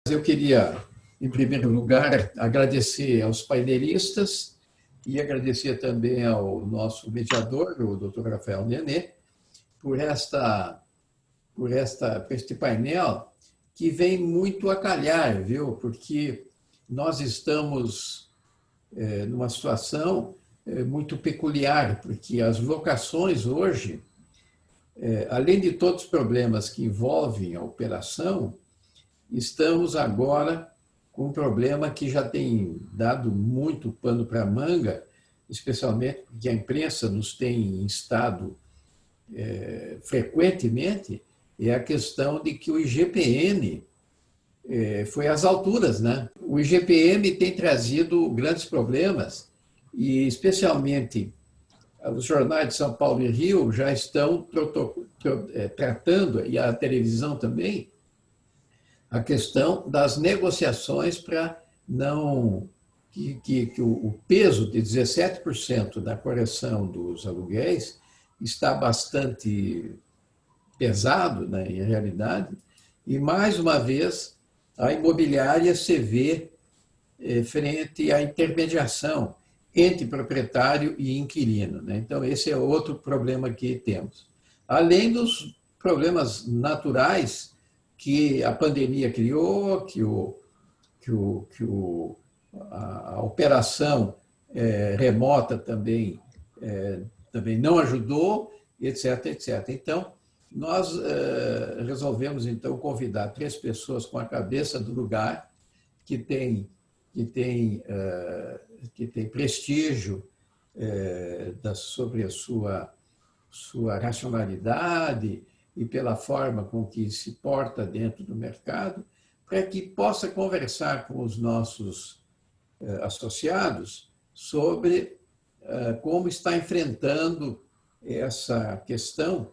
Eu queria, em primeiro lugar, agradecer aos painelistas e agradecer também ao nosso mediador, o Dr. Rafael Nenê, por este painel que vem muito a calhar, viu? Porque nós estamos numa situação muito peculiar, porque as locações hoje, além de todos os problemas que envolvem a operação, estamos agora com um problema que já tem dado muito pano para a manga, especialmente porque a imprensa nos tem instado frequentemente, é a questão de que o IGPM foi às alturas, né? O IGPM tem trazido grandes problemas e, especialmente, os jornais de São Paulo e Rio já estão tratando, e a televisão também, a questão das negociações para não que o peso de 17% da correção dos aluguéis está bastante pesado, né, em realidade, e, mais uma vez, a imobiliária se vê frente à intermediação entre proprietário e inquilino, né? Então, esse é outro problema que temos. Além dos problemas naturais que a pandemia criou, a operação remota também não ajudou, etc, etc. Então, nós resolvemos, então, convidar 3 pessoas com a cabeça do lugar, que tem prestígio sobre a sua racionalidade e pela forma com que se porta dentro do mercado, para que possa conversar com os nossos associados sobre como está enfrentando essa questão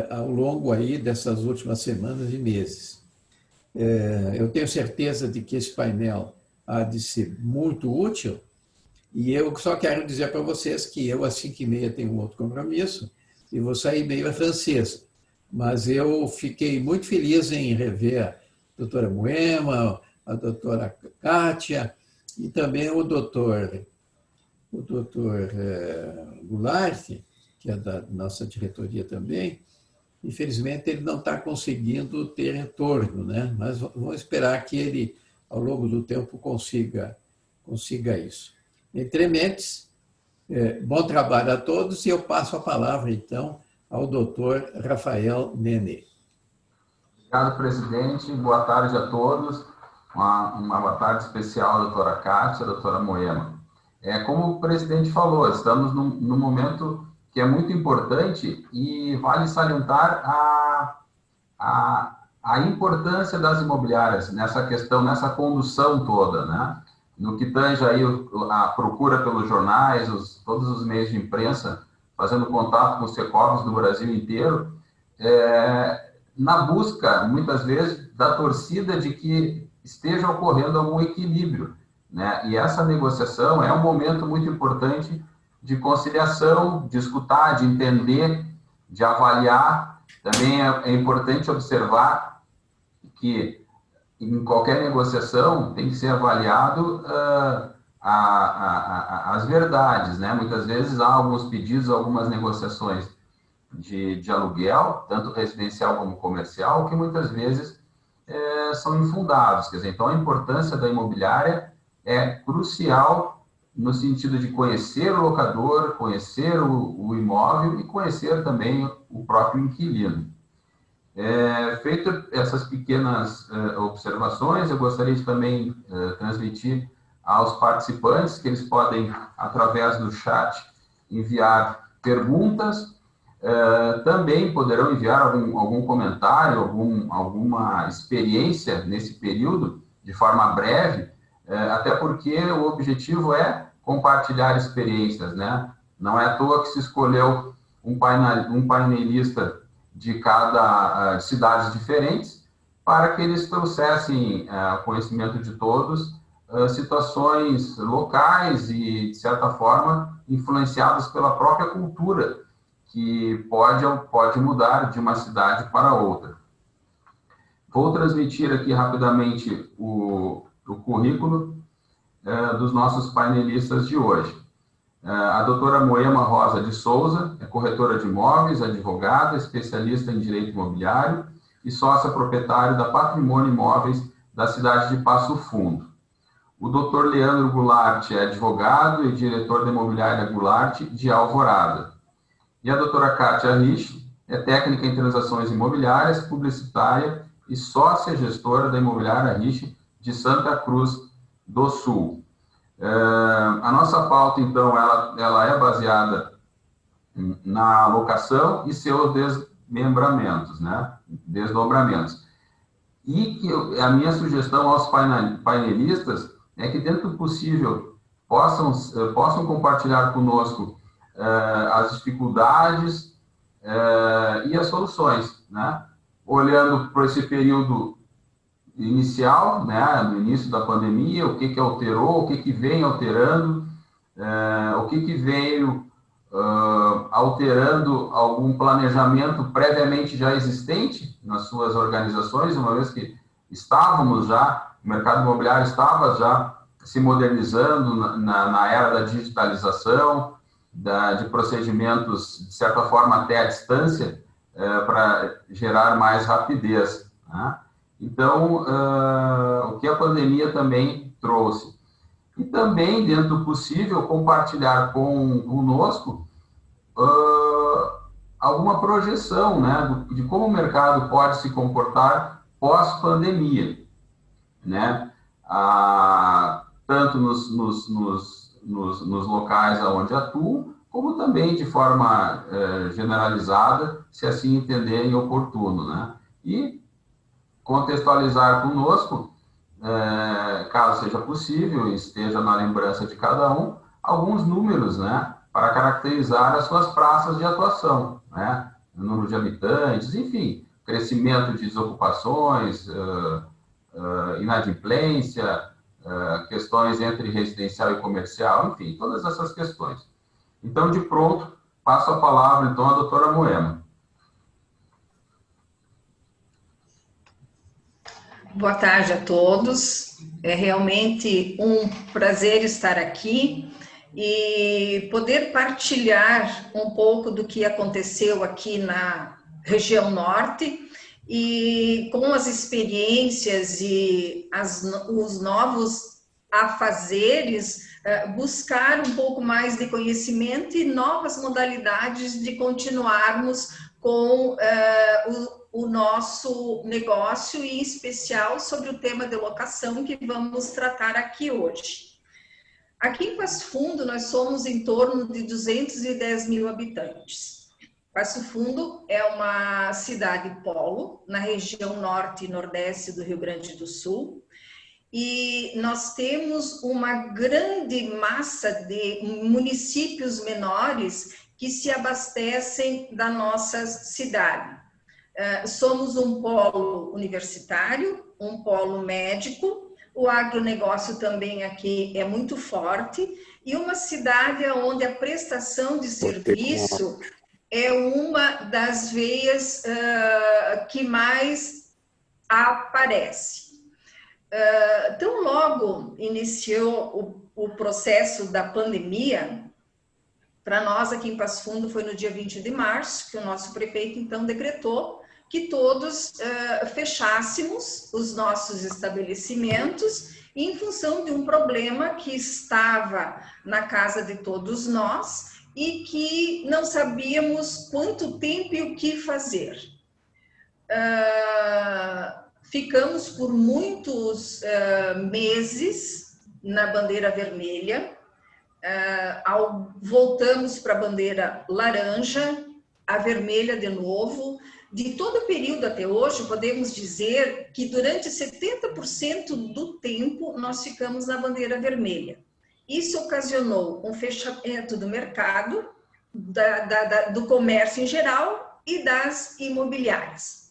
ao longo aí dessas últimas semanas e meses. Eu tenho certeza de que esse painel há de ser muito útil, e eu só quero dizer para vocês que eu, às 5h30, tenho um outro compromisso, e vou sair meio a francesa. Mas eu fiquei muito feliz em rever a doutora Moema, a doutora Kátia, e também o doutor Goulart, que é da nossa diretoria também. Infelizmente, ele não está conseguindo ter retorno, né? Mas vamos esperar que ele, ao longo do tempo, consiga isso. Entre mentes, bom trabalho a todos, e eu passo a palavra, então, ao doutor Rafael Nenê. Obrigado, presidente. Boa tarde a todos. Uma boa tarde especial à doutora Kátia, à doutora Moema. Como o presidente falou, estamos num momento que é muito importante e vale salientar a importância das imobiliárias nessa questão, nessa condução toda, né? No que tange aí a procura pelos jornais, todos os meios de imprensa, fazendo contato com os Secovs do Brasil inteiro, na busca, muitas vezes, da torcida de que esteja ocorrendo algum equilíbrio, né? E essa negociação é um momento muito importante de conciliação, de escutar, de entender, de avaliar. Também é importante observar que em qualquer negociação tem que ser avaliado as verdades, né? Muitas vezes há alguns pedidos, algumas negociações de aluguel, tanto residencial como comercial, que muitas vezes são infundados. Quer dizer, então a importância da imobiliária é crucial no sentido de conhecer o locador, conhecer o imóvel e conhecer também o próprio inquilino. Feito essas pequenas observações, eu gostaria de também transmitir aos participantes que eles podem, através do chat, enviar perguntas, também poderão enviar algum comentário, alguma experiência nesse período, de forma breve, até porque o objetivo é compartilhar experiências, né? Não é à toa que se escolheu um painelista de cada cidades diferentes, para que eles trouxessem conhecimento de todos situações locais e, de certa forma, influenciadas pela própria cultura, que pode mudar de uma cidade para outra. Vou transmitir aqui rapidamente o currículo dos nossos painelistas de hoje. A doutora Moema Rosa de Souza é corretora de imóveis, advogada, especialista em direito imobiliário e sócia proprietária da Patrimônio Imóveis da cidade de Passo Fundo. O doutor Leandro Goulart é advogado e diretor da imobiliária Goulart de Alvorada. E a doutora Kátia Rich é técnica em transações imobiliárias, publicitária e sócia gestora da imobiliária Rich de Santa Cruz do Sul. A nossa pauta, então, ela é baseada na locação e seus desmembramentos, né? Desdobramentos. E que a minha sugestão aos painelistas é que, dentro do possível, possam compartilhar conosco as dificuldades e as soluções, né? Olhando para esse período inicial, né, no início da pandemia, o que alterou, o que vem alterando, o que veio alterando algum planejamento previamente já existente nas suas organizações, uma vez que o mercado imobiliário estava já se modernizando na era da digitalização, de procedimentos, de certa forma, até à distância, para gerar mais rapidez, né? Então, o que a pandemia também trouxe. E também, dentro do possível, compartilhar conosco alguma projeção, né, de como o mercado pode se comportar pós-pandemia, né? Tanto nos locais onde atuam, como também de forma generalizada, se assim entenderem oportuno, né? E contextualizar conosco, caso seja possível, esteja na lembrança de cada um, alguns números, né, para caracterizar as suas praças de atuação, né, número de habitantes, enfim, crescimento de desocupações, inadimplência, questões entre residencial e comercial, enfim, todas essas questões. Então, de pronto, passo a palavra, então, à doutora Moema. Boa tarde a todos. É realmente um prazer estar aqui e poder partilhar um pouco do que aconteceu aqui na região norte e com as experiências e os novos afazeres, buscar um pouco mais de conhecimento e novas modalidades de continuarmos com o nosso negócio, e em especial sobre o tema de locação que vamos tratar aqui hoje. Aqui em Passo Fundo, nós somos em torno de 210 mil habitantes. Passo Fundo é uma cidade polo, na região norte e nordeste do Rio Grande do Sul, e nós temos uma grande massa de municípios menores que se abastecem da nossa cidade. Somos um polo universitário, um polo médico, o agronegócio também aqui é muito forte, e uma cidade onde a prestação de serviço é uma das veias que mais aparece. Tão logo iniciou o processo da pandemia, para nós aqui em Passo Fundo foi no dia 20 de março, que o nosso prefeito então decretou que todos fechássemos os nossos estabelecimentos em função de um problema que estava na casa de todos nós e que não sabíamos quanto tempo e o que fazer. Ficamos por muitos meses na bandeira vermelha, voltamos para a bandeira laranja, a vermelha de novo. De todo o período até hoje, podemos dizer que durante 70% do tempo nós ficamos na bandeira vermelha. Isso ocasionou um fechamento do mercado, do comércio em geral e das imobiliárias.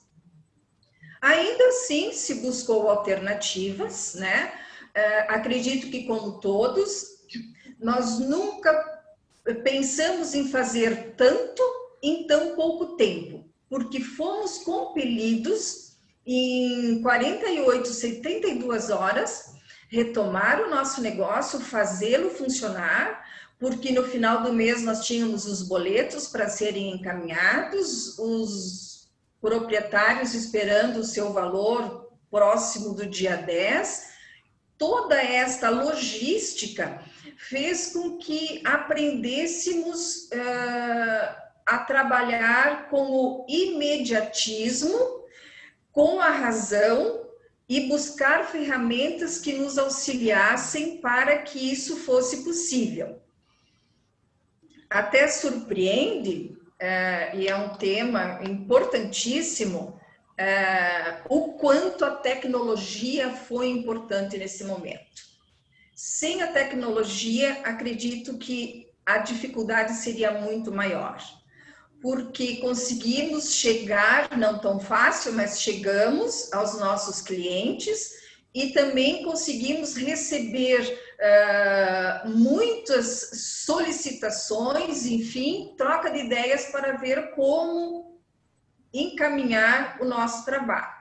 Ainda assim, se buscou alternativas, né? Acredito que, como todos, nós nunca pensamos em fazer tanto em tão pouco tempo, porque fomos compelidos em 48, 72 horas, retomar o nosso negócio, fazê-lo funcionar, porque no final do mês nós tínhamos os boletos para serem encaminhados, os proprietários esperando o seu valor próximo do dia 10. Toda esta logística fez com que aprendêssemos a trabalhar com o imediatismo, com a razão, e buscar ferramentas que nos auxiliassem para que isso fosse possível. Até surpreende, e é um tema importantíssimo, o quanto a tecnologia foi importante nesse momento. Sem a tecnologia, acredito que a dificuldade seria muito maior, porque conseguimos chegar, não tão fácil, mas chegamos aos nossos clientes e também conseguimos receber muitas solicitações, enfim, troca de ideias para ver como encaminhar o nosso trabalho.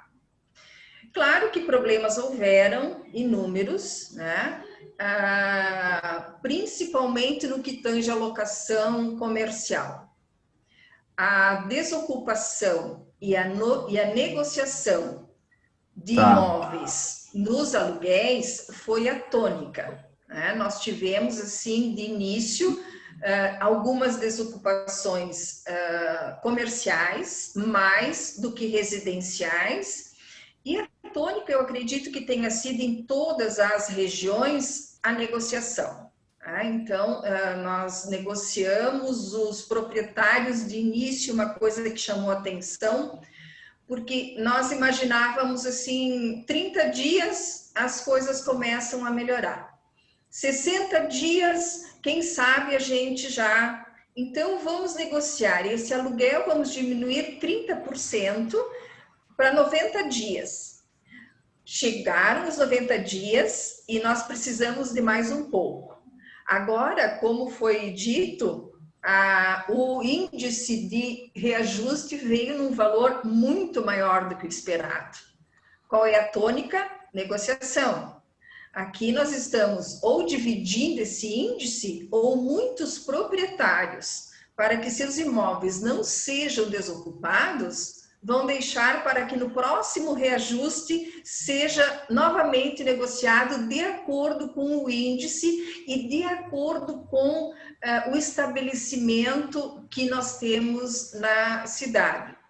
Claro que problemas houveram, inúmeros, né? Principalmente no que tange a locação comercial. A desocupação e a negociação de imóveis nos aluguéis foi a tônica, né? Nós tivemos, assim, de início, algumas desocupações comerciais, mais do que residenciais, e a tônica, eu acredito que tenha sido em todas as regiões a negociação. Então, nós negociamos os proprietários de início, uma coisa que chamou atenção, porque nós imaginávamos assim, 30 dias as coisas começam a melhorar. 60 dias, quem sabe a gente já... Então, vamos negociar esse aluguel, vamos diminuir 30% para 90 dias. Chegaram os 90 dias e nós precisamos de mais um pouco. Agora, como foi dito, o índice de reajuste veio num valor muito maior do que o esperado. Qual é a tônica? Negociação. Aqui nós estamos ou dividindo esse índice ou muitos proprietários, para que seus imóveis não sejam desocupados, vão deixar para que no próximo reajuste seja novamente negociado de acordo com o índice e de acordo com o estabelecimento que nós temos na cidade.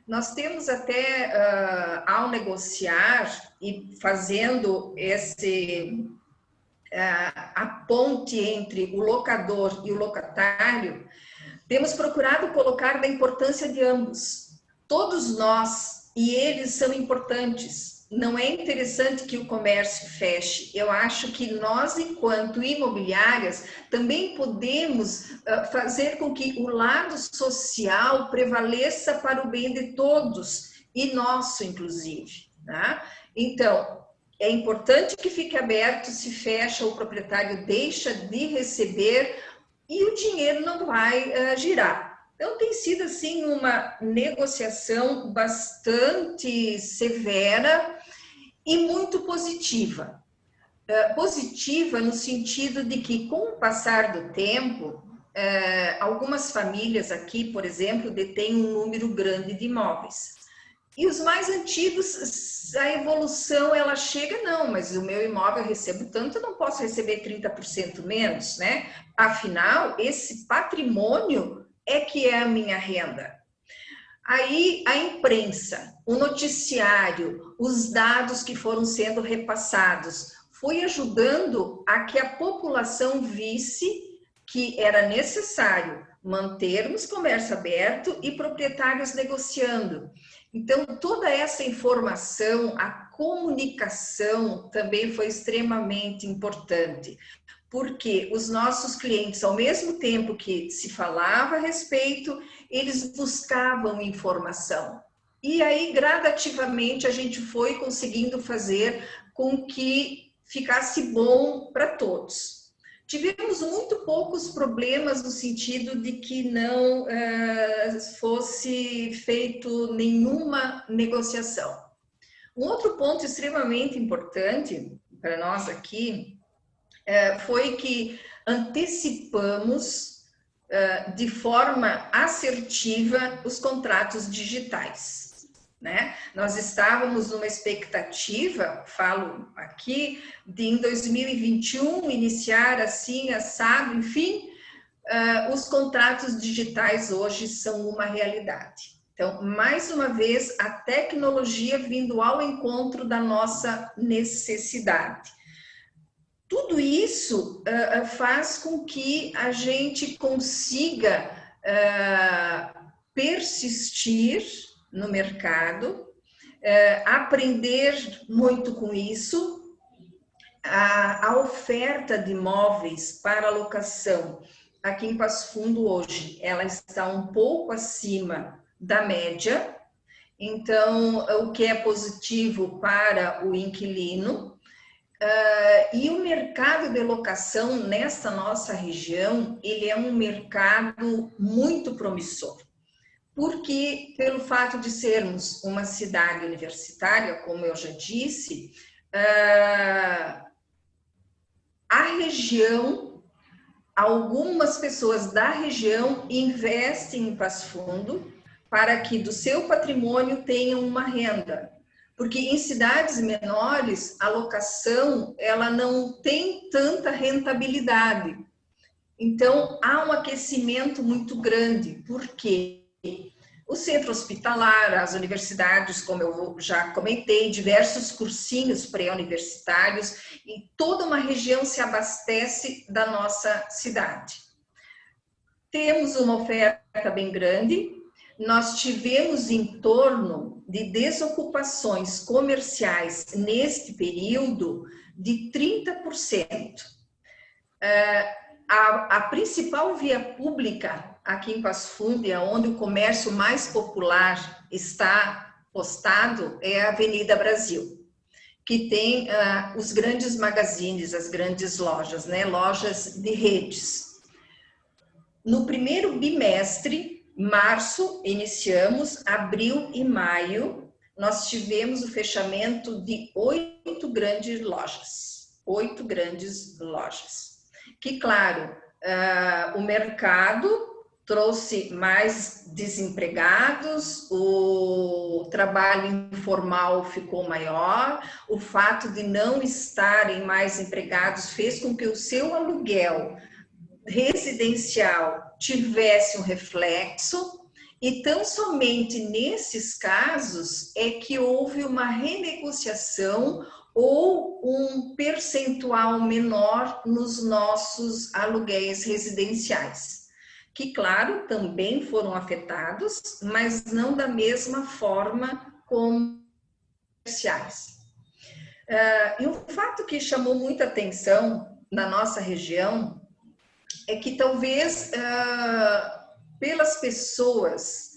Nós temos até, ao negociar e fazendo a ponte entre o locador e o locatário, temos procurado colocar da importância de ambos. Todos nós, e eles são importantes. Não é interessante que o comércio feche. Eu acho que nós, enquanto imobiliárias, também podemos fazer com que o lado social prevaleça para o bem de todos, e nosso, inclusive. Tá? Então, é importante que fique aberto. Se fecha, o proprietário deixa de receber e o dinheiro não vai girar. Então, tem sido, assim, uma negociação bastante severa e muito positiva. Positiva no sentido de que, com o passar do tempo, algumas famílias aqui, por exemplo, detêm um número grande de imóveis. E os mais antigos, a evolução, ela chega, não, mas o meu imóvel eu recebo tanto, eu não posso receber 30% menos, né? Afinal, esse patrimônio é que é a minha renda. Aí a imprensa, o noticiário, os dados que foram sendo repassados, foi ajudando a que a população visse que era necessário mantermos comércio aberto e proprietários negociando. Então, toda essa informação, a comunicação também foi extremamente importante, porque os nossos clientes, ao mesmo tempo que se falava a respeito, eles buscavam informação. E aí, gradativamente, a gente foi conseguindo fazer com que ficasse bom para todos. Tivemos muito poucos problemas no sentido de que não fosse feito nenhuma negociação. Um outro ponto extremamente importante para nós aqui foi que antecipamos de forma assertiva os contratos digitais, né? Nós estávamos numa expectativa, falo aqui, de em 2021 iniciar assim, assado, enfim, os contratos digitais hoje são uma realidade. Então, mais uma vez, a tecnologia vindo ao encontro da nossa necessidade. Tudo isso faz com que a gente consiga persistir no mercado, aprender muito com isso. A oferta de imóveis para locação aqui em Passo Fundo hoje, ela está um pouco acima da média, então o que é positivo para o inquilino. E o mercado de locação nessa nossa região, ele é um mercado muito promissor, porque pelo fato de sermos uma cidade universitária, como eu já disse, a região, algumas pessoas da região investem em Passo Fundo para que do seu patrimônio tenham uma renda. Porque em cidades menores, a locação, ela não tem tanta rentabilidade. Então, há um aquecimento muito grande, porque o centro hospitalar, as universidades, como eu já comentei, diversos cursinhos pré-universitários, e toda uma região se abastece da nossa cidade. Temos uma oferta bem grande. Nós tivemos em torno de desocupações comerciais neste período de 30%. A principal via pública aqui em Passo Fundo, onde o comércio mais popular está postado, é a Avenida Brasil, que tem os grandes magazines, as grandes lojas, né? Lojas de redes. No primeiro bimestre, março, iniciamos, abril e maio, nós tivemos o fechamento de 8 grandes lojas. 8 grandes lojas. Que, claro, o mercado trouxe mais desempregados, o trabalho informal ficou maior, o fato de não estarem mais empregados fez com que o seu aluguel residencial tivesse um reflexo, e tão somente nesses casos é que houve uma renegociação ou um percentual menor nos nossos aluguéis residenciais, que, claro, também foram afetados, mas não da mesma forma como comerciais. E um fato que chamou muita atenção na nossa região é que talvez pelas pessoas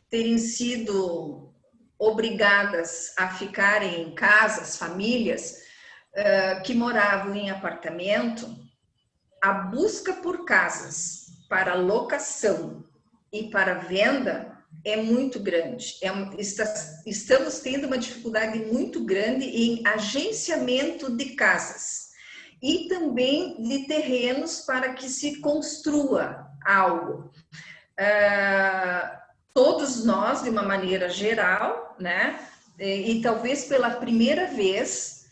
terem sido obrigadas a ficarem em casa, as famílias que moravam em apartamento, a busca por casas para locação e para venda é muito grande. Estamos tendo uma dificuldade muito grande em agenciamento de casas e também de terrenos para que se construa algo. Todos nós, de uma maneira geral, né, e talvez pela primeira vez,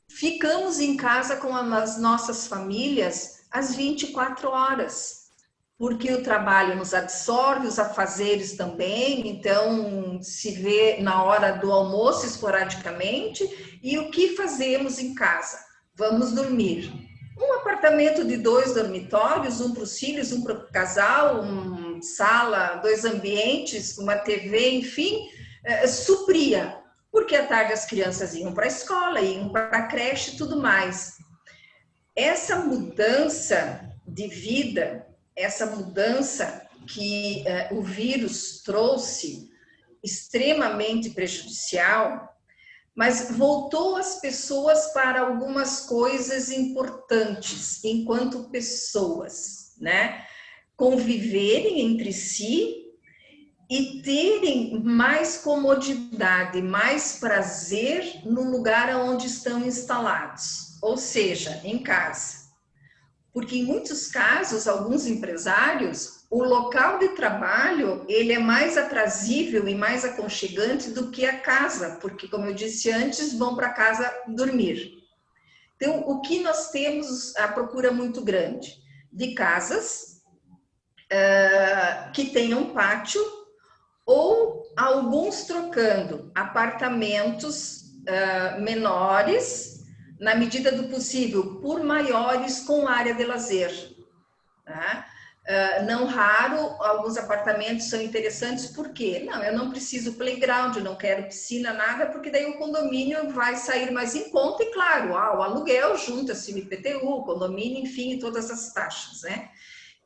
ficamos em casa com as nossas famílias às 24 horas, porque o trabalho nos absorve, os afazeres também, então se vê na hora do almoço esporadicamente, e o que fazemos em casa? Vamos dormir. Um apartamento de 2 dormitórios, um para os filhos, um para o casal, uma sala, 2 ambientes, uma TV, enfim, supria. Porque à tarde as crianças iam para a escola, iam para a creche e tudo mais. Essa mudança de vida, essa mudança que o vírus trouxe, extremamente prejudicial, mas voltou as pessoas para algumas coisas importantes enquanto pessoas, né? Conviverem entre si e terem mais comodidade, mais prazer no lugar onde estão instalados, ou seja, em casa. Porque em muitos casos, alguns empresários, o local de trabalho, ele é mais aprazível e mais aconchegante do que a casa, porque, como eu disse antes, vão para casa dormir. Então, o que nós temos, a procura muito grande de casas que tenham pátio, ou alguns trocando apartamentos menores, na medida do possível, por maiores com área de lazer. Tá? Não raro, alguns apartamentos são interessantes, por quê? Não, eu não preciso playground, eu não quero piscina, nada, porque daí o condomínio vai sair mais em conta, e claro, o aluguel junta-se o IPTU, o condomínio, enfim, todas as taxas, né?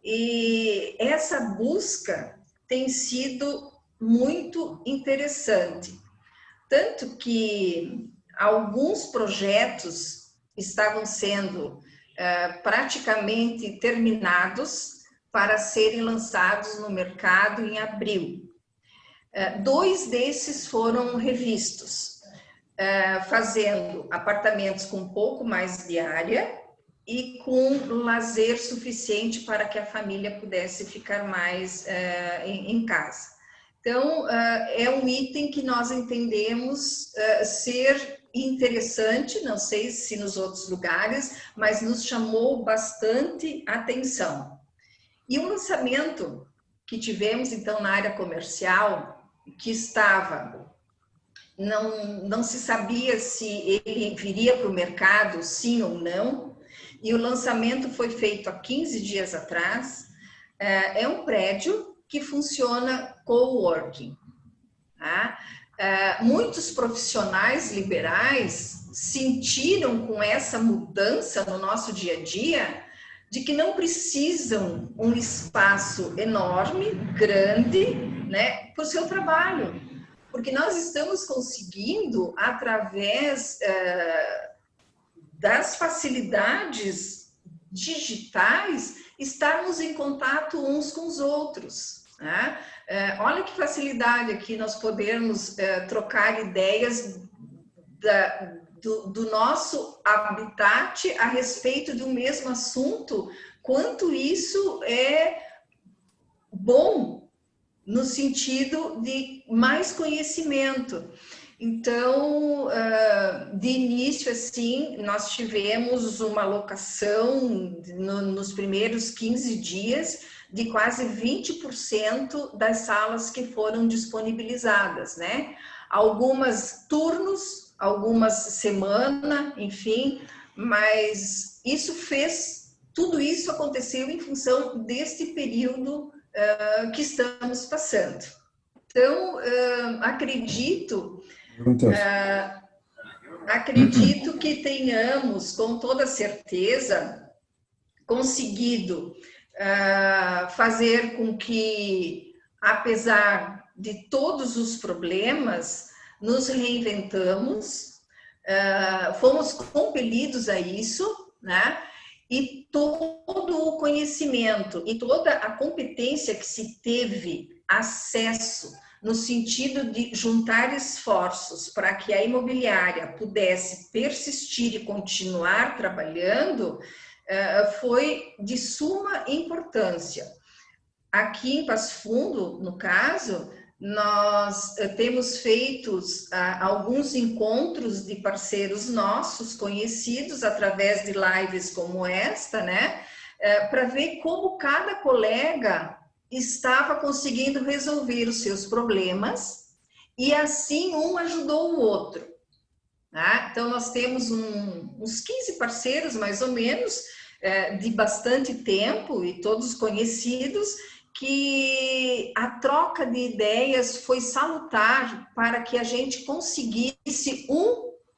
E essa busca tem sido muito interessante, tanto que alguns projetos estavam sendo praticamente terminados para serem lançados no mercado em abril. 2 desses foram revistos, fazendo apartamentos com um pouco mais de área e com lazer suficiente para que a família pudesse ficar mais em casa. Então, é um item que nós entendemos ser interessante, não sei se nos outros lugares, mas nos chamou bastante atenção. E o lançamento que tivemos, então, na área comercial, que estava, não se sabia se ele viria para o mercado, sim ou não, e o lançamento foi feito há 15 dias atrás, é um prédio que funciona coworking. Tá? Muitos profissionais liberais sentiram com essa mudança no nosso dia a dia de que não precisam um espaço enorme, grande, né, para o seu trabalho, porque nós estamos conseguindo, através das facilidades digitais, estarmos em contato uns com os outros. Né? Olha que facilidade aqui nós podermos trocar ideias do nosso habitat a respeito de um mesmo assunto, quanto isso é bom no sentido de mais conhecimento. Então, de início, assim, nós tivemos uma alocação nos primeiros 15 dias de quase 20% das salas que foram disponibilizadas, né? Algumas turnos, algumas semana, enfim, mas tudo isso aconteceu em função deste período que estamos passando. Então, acredito que tenhamos, com toda certeza, conseguido fazer com que, apesar de todos os problemas, nos reinventamos, fomos compelidos a isso, né? E todo o conhecimento e toda a competência que se teve acesso no sentido de juntar esforços para que a imobiliária pudesse persistir e continuar trabalhando, foi de suma importância. Aqui em Passo Fundo, no caso, nós temos feito alguns encontros de parceiros nossos, conhecidos, através de lives como esta, né? Para ver como cada colega estava conseguindo resolver os seus problemas e assim um ajudou o outro. Tá? Então, nós temos uns 15 parceiros, mais ou menos, de bastante tempo e todos conhecidos, que a troca de ideias foi salutar para que a gente conseguisse,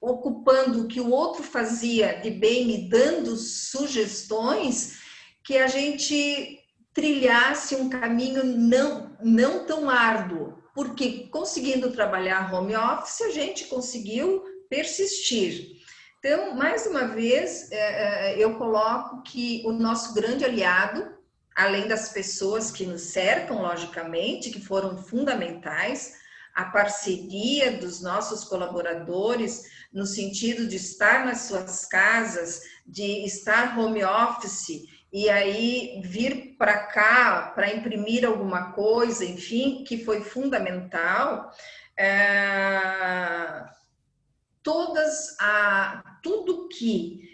ocupando o que o outro fazia de bem e dando sugestões, que a gente trilhasse um caminho não tão árduo, porque conseguindo trabalhar home office, a gente conseguiu persistir. Então, mais uma vez, eu coloco que o nosso grande aliado além das pessoas que nos cercam, logicamente, que foram fundamentais, a parceria dos nossos colaboradores, no sentido de estar nas suas casas, de estar home office, e aí vir para cá para imprimir alguma coisa, enfim, que foi fundamental. Tudo que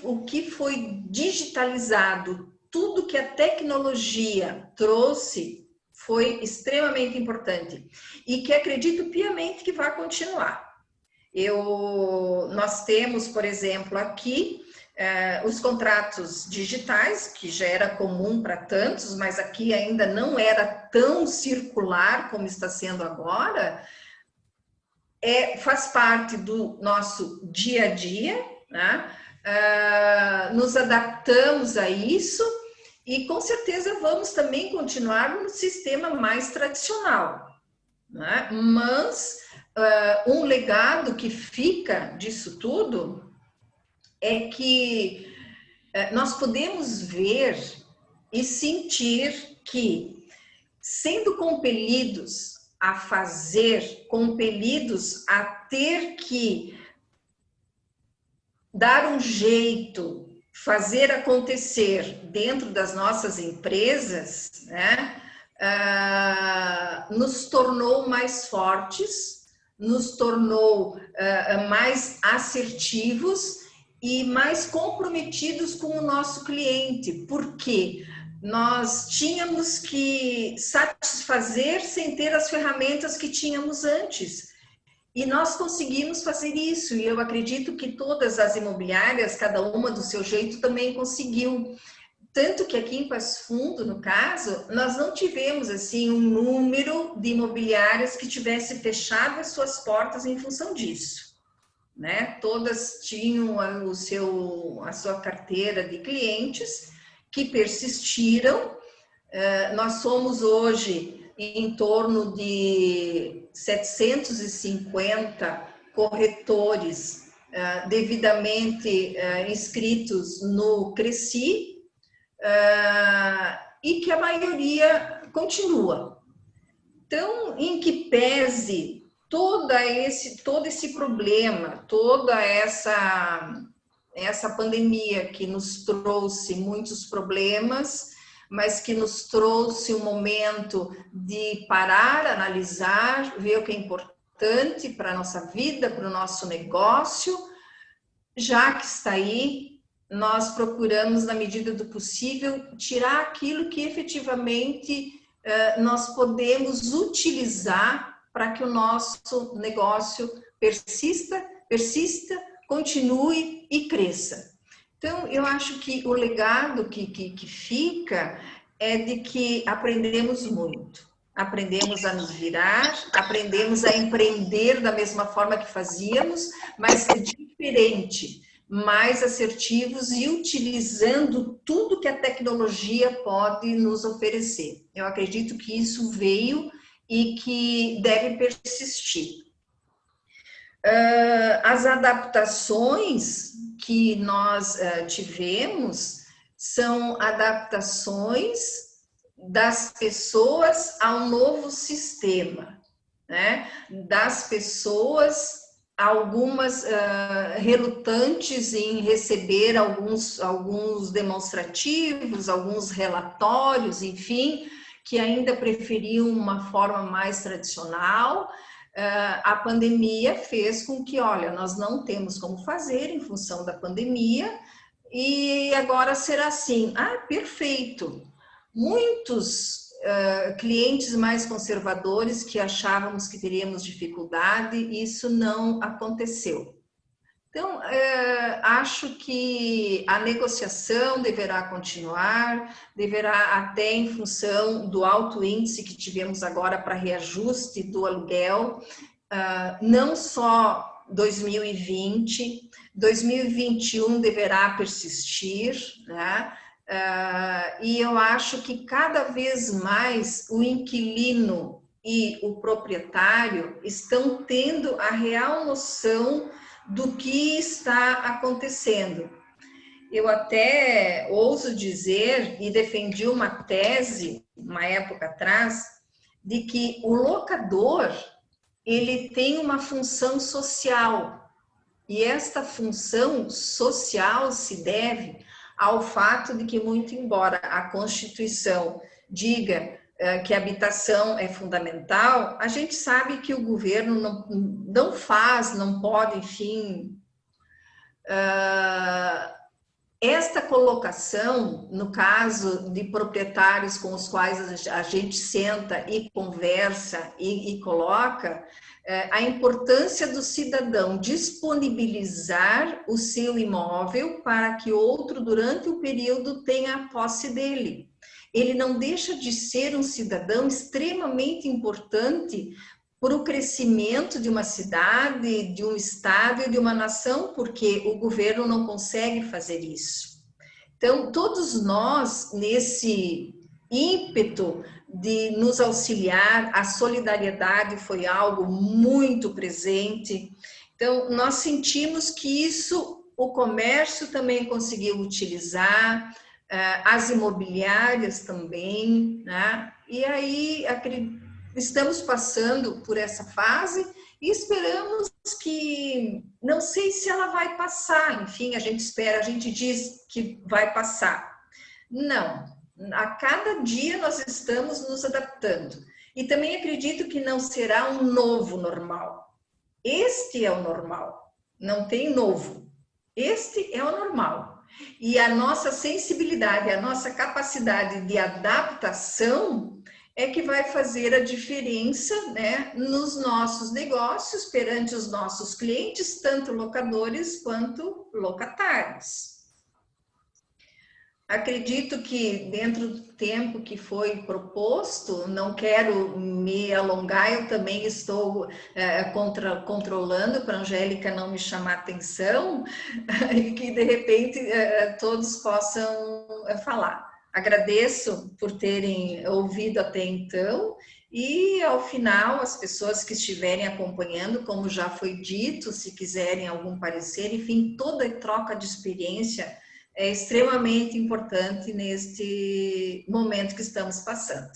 o que foi digitalizado, tudo que a tecnologia trouxe foi extremamente importante e que acredito piamente que vai continuar. Nós temos, por exemplo, aqui os contratos digitais, que já era comum para tantos, mas aqui ainda não era tão circular como está sendo agora. Faz parte do nosso dia a dia, né? Nos adaptamos a isso e com certeza vamos também continuar no sistema mais tradicional, né? Mas um legado que fica disso tudo é que nós podemos ver e sentir que, sendo compelidos a fazer, compelidos a ter que dar um jeito, fazer acontecer dentro das nossas empresas, né, nos tornou mais fortes, nos tornou mais assertivos e mais comprometidos com o nosso cliente. Por quê? Nós tínhamos que satisfazer sem ter as ferramentas que tínhamos antes. E nós conseguimos fazer isso, e eu acredito que todas as imobiliárias, cada uma do seu jeito, também conseguiu. Tanto que aqui em Passo Fundo, no caso, nós não tivemos assim um número de imobiliárias que tivesse fechado as suas portas em função disso, né? Todas tinham a sua carteira de clientes que persistiram. Nós somos hoje em torno de 750 corretores devidamente inscritos no Cresci, e que a maioria continua. Então, em que pese todo esse problema, toda essa pandemia que nos trouxe muitos problemas, mas que nos trouxe um momento de parar, analisar, ver o que é importante para a nossa vida, para o nosso negócio. Já que está aí, nós procuramos, na medida do possível, tirar aquilo que efetivamente nós podemos utilizar para que o nosso negócio persista, continue e cresça. Então, eu acho que o legado que fica é de que aprendemos muito. Aprendemos a nos virar, aprendemos a empreender da mesma forma que fazíamos, mas diferente, mais assertivos e utilizando tudo que a tecnologia pode nos oferecer. Eu acredito que isso veio e que deve persistir. As adaptações que nós tivemos são adaptações das pessoas ao novo sistema, né? Das pessoas, algumas relutantes em receber alguns demonstrativos, alguns relatórios, enfim, que ainda preferiam uma forma mais tradicional. A pandemia fez com que, olha, nós não temos como fazer em função da pandemia e agora será assim. Perfeito. Muitos clientes mais conservadores que achávamos que teríamos dificuldade, isso não aconteceu. Então, acho que a negociação deverá continuar, deverá até em função do alto índice que tivemos agora para reajuste do aluguel, não só 2020, 2021 deverá persistir, né? E eu acho que cada vez mais o inquilino e o proprietário estão tendo a real noção do que está acontecendo. Eu até ouso dizer, e defendi uma tese, uma época atrás, de que o locador, ele tem uma função social. E esta função social se deve ao fato de que, muito embora a Constituição diga que a habitação é fundamental, a gente sabe que o governo não faz, não pode, enfim... Esta colocação, no caso de proprietários com os quais a gente senta e conversa e coloca, a importância do cidadão disponibilizar o seu imóvel para que outro, durante o período, tenha a posse dele. Ele não deixa de ser um cidadão extremamente importante para o crescimento de uma cidade, de um estado e de uma nação, porque o governo não consegue fazer isso. Então, todos nós, nesse ímpeto de nos auxiliar, a solidariedade foi algo muito presente. Então, nós sentimos que isso o comércio também conseguiu utilizar, as imobiliárias também, né? E aí, estamos passando por essa fase e esperamos que, não sei se ela vai passar, enfim, a gente espera, a gente diz que vai passar. Não, a cada dia nós estamos nos adaptando. E também acredito que não será um novo normal. Este é o normal, não tem novo. Este é o normal. E a nossa sensibilidade, a nossa capacidade de adaptação é que vai fazer a diferença, né, nos nossos negócios, perante os nossos clientes, tanto locadores quanto locatários. Acredito que dentro do tempo que foi proposto, não quero me alongar, eu também estou controlando para a Angélica não me chamar atenção e que de repente todos possam falar. Agradeço por terem ouvido até então e, ao final, as pessoas que estiverem acompanhando, como já foi dito, se quiserem algum parecer, enfim, toda troca de experiência é extremamente importante neste momento que estamos passando.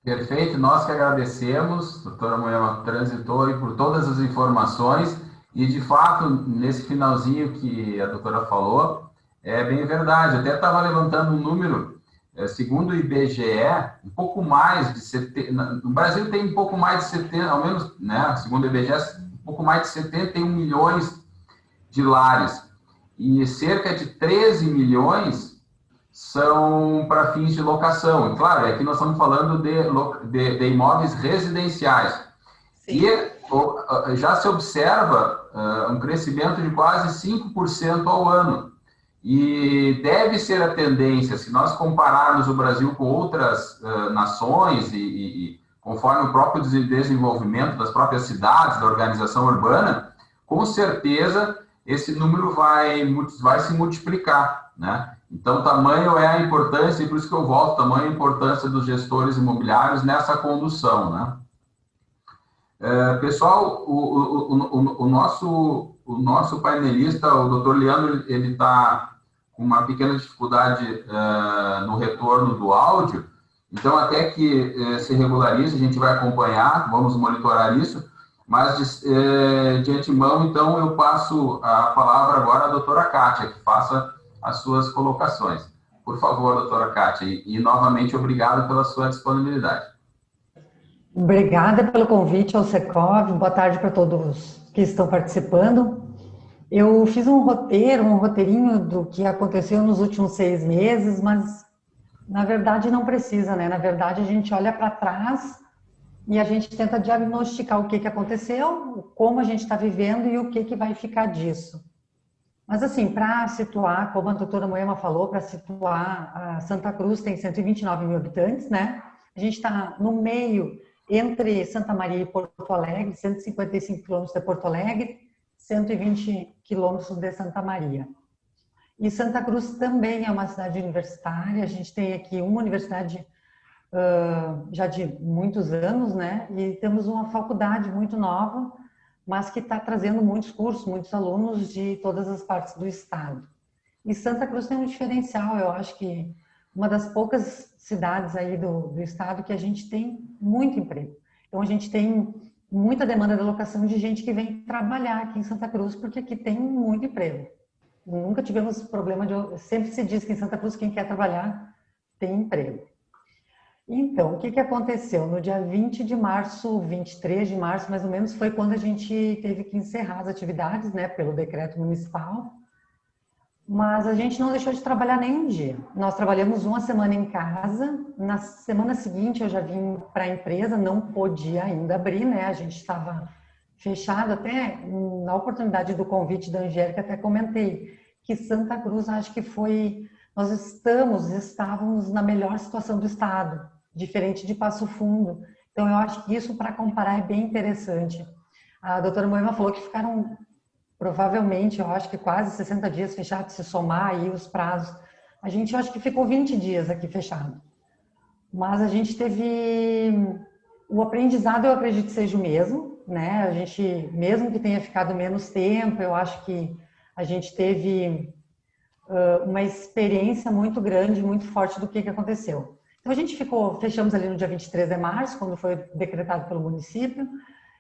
Perfeito, nós que agradecemos, doutora Moema Transitor, por todas as informações e, de fato, nesse finalzinho que a doutora falou, é bem verdade. Até estava levantando um número, segundo o IBGE, um pouco mais de 70... No Brasil tem um pouco mais de 70, ao menos, né, segundo o IBGE, um pouco mais de 71 milhões de lares. E cerca de 13 milhões são para fins de locação. E, claro, aqui nós estamos falando de imóveis residenciais. Sim. E já se observa um crescimento de quase 5% ao ano. E deve ser a tendência, se nós compararmos o Brasil com outras nações e conforme o próprio desenvolvimento das próprias cidades, da organização urbana, com certeza esse número vai se multiplicar, né? Então, tamanho é a importância, e por isso que eu volto, tamanho é a importância dos gestores imobiliários nessa condução, né? Pessoal, o nosso painelista, o doutor Leandro, ele está com uma pequena dificuldade no retorno do áudio, então até que se regularize, a gente vai acompanhar, vamos monitorar isso, mas de antemão, então, eu passo a palavra agora à doutora Kátia, que faça as suas colocações. Por favor, doutora Kátia, e novamente obrigado pela sua disponibilidade. Obrigada pelo convite ao Secov, boa tarde para todos que estão participando. Eu fiz um roteirinho do que aconteceu nos últimos 6 meses, mas na verdade não precisa, né? Na verdade a gente olha para trás e a gente tenta diagnosticar o que aconteceu, como a gente está vivendo e o que vai ficar disso. Mas assim, para situar, como a doutora Moema falou, para situar, a Santa Cruz tem 129 mil habitantes, né? A gente está no meio entre Santa Maria e Porto Alegre, 155 quilômetros de Porto Alegre, 120 quilômetros de Santa Maria. E Santa Cruz também é uma cidade universitária, a gente tem aqui uma universidade já de muitos anos, né? E temos uma faculdade muito nova, mas que está trazendo muitos cursos, muitos alunos de todas as partes do estado. E Santa Cruz tem um diferencial, eu acho que uma das poucas cidades aí do estado que a gente tem muito emprego. Então, a gente tem muita demanda de locação de gente que vem trabalhar aqui em Santa Cruz, porque aqui tem muito emprego. Nunca tivemos problema de... Sempre se diz que em Santa Cruz quem quer trabalhar tem emprego. Então, o que aconteceu? No dia 20 de março, 23 de março, mais ou menos, foi quando a gente teve que encerrar as atividades, né, pelo decreto municipal. Mas a gente não deixou de trabalhar nenhum dia. Nós trabalhamos uma semana em casa. Na semana seguinte eu já vim para a empresa, não podia ainda abrir, né? A gente estava fechado. Até na oportunidade do convite da Angélica, até comentei que Santa Cruz, acho que foi... Nós estávamos na melhor situação do estado, diferente de Passo Fundo. Então eu acho que isso, para comparar, é bem interessante. A doutora Moema falou que ficaram... Provavelmente, eu acho que quase 60 dias fechados, se somar aí os prazos. A gente, eu acho que ficou 20 dias aqui fechado. Mas a gente teve... O aprendizado, eu acredito que seja o mesmo, né? A gente, mesmo que tenha ficado menos tempo, eu acho que a gente teve uma experiência muito grande, muito forte do que aconteceu. Então, a gente fechamos ali no dia 23 de março, quando foi decretado pelo município.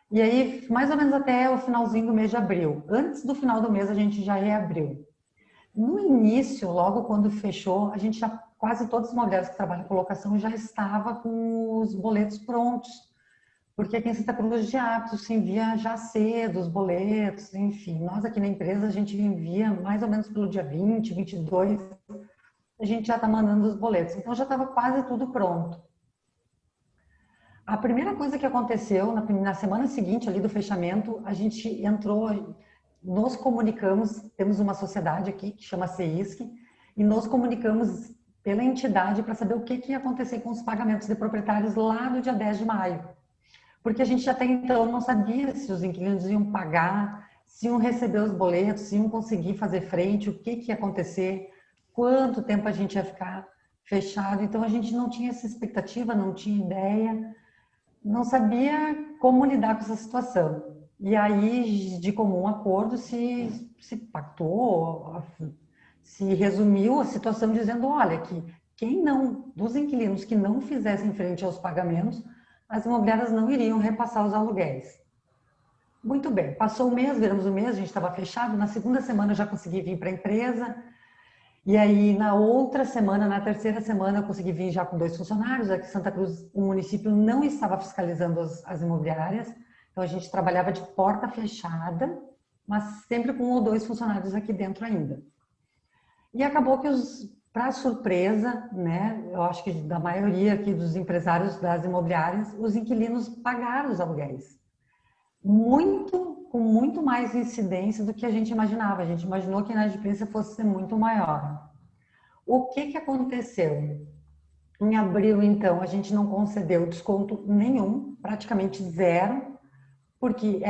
E aí, mais ou menos até o finalzinho do mês de abril. Antes do final do mês, a gente já reabriu. No início, logo quando fechou, a gente já, quase todas as mulheres que trabalham com locação já estava com os boletos prontos. Porque aqui em Santa Cruz de hábito se envia já cedo os boletos, enfim. Nós aqui na empresa, a gente envia mais ou menos pelo dia 20, 22, a gente já está mandando os boletos. Então, já estava quase tudo pronto. A primeira coisa que aconteceu na semana seguinte ali do fechamento, a gente entrou, nos comunicamos, temos uma sociedade aqui que chama CEISC, e nos comunicamos pela entidade para saber o que ia acontecer com os pagamentos de proprietários lá no dia 10 de maio. Porque a gente até então não sabia se os inquilinos iam pagar, se iam receber os boletos, se iam conseguir fazer frente, o que ia acontecer, quanto tempo a gente ia ficar fechado. Então a gente não tinha essa expectativa, não tinha ideia, não sabia como lidar com essa situação. E aí, de comum acordo, se pactou, se resumiu a situação dizendo, olha, que quem não, dos inquilinos que não fizessem frente aos pagamentos, as imobiliárias não iriam repassar os aluguéis. Muito bem, passou o mês, viramos o mês, a gente estava fechado, na segunda semana eu já consegui vir para a empresa, e aí, na outra semana, na terceira semana, eu consegui vir já com 2 funcionários. Aqui em Santa Cruz, o município não estava fiscalizando as imobiliárias. Então, a gente trabalhava de porta fechada, mas sempre com 1 ou 2 funcionários aqui dentro ainda. E acabou que, para surpresa, né, eu acho que da maioria aqui dos empresários das imobiliárias, os inquilinos pagaram os aluguéis. Com muito mais incidência do que a gente imaginava. A gente imaginou que a inadimplência fosse ser muito maior. O que aconteceu? Em abril, então, a gente não concedeu desconto nenhum, praticamente zero, porque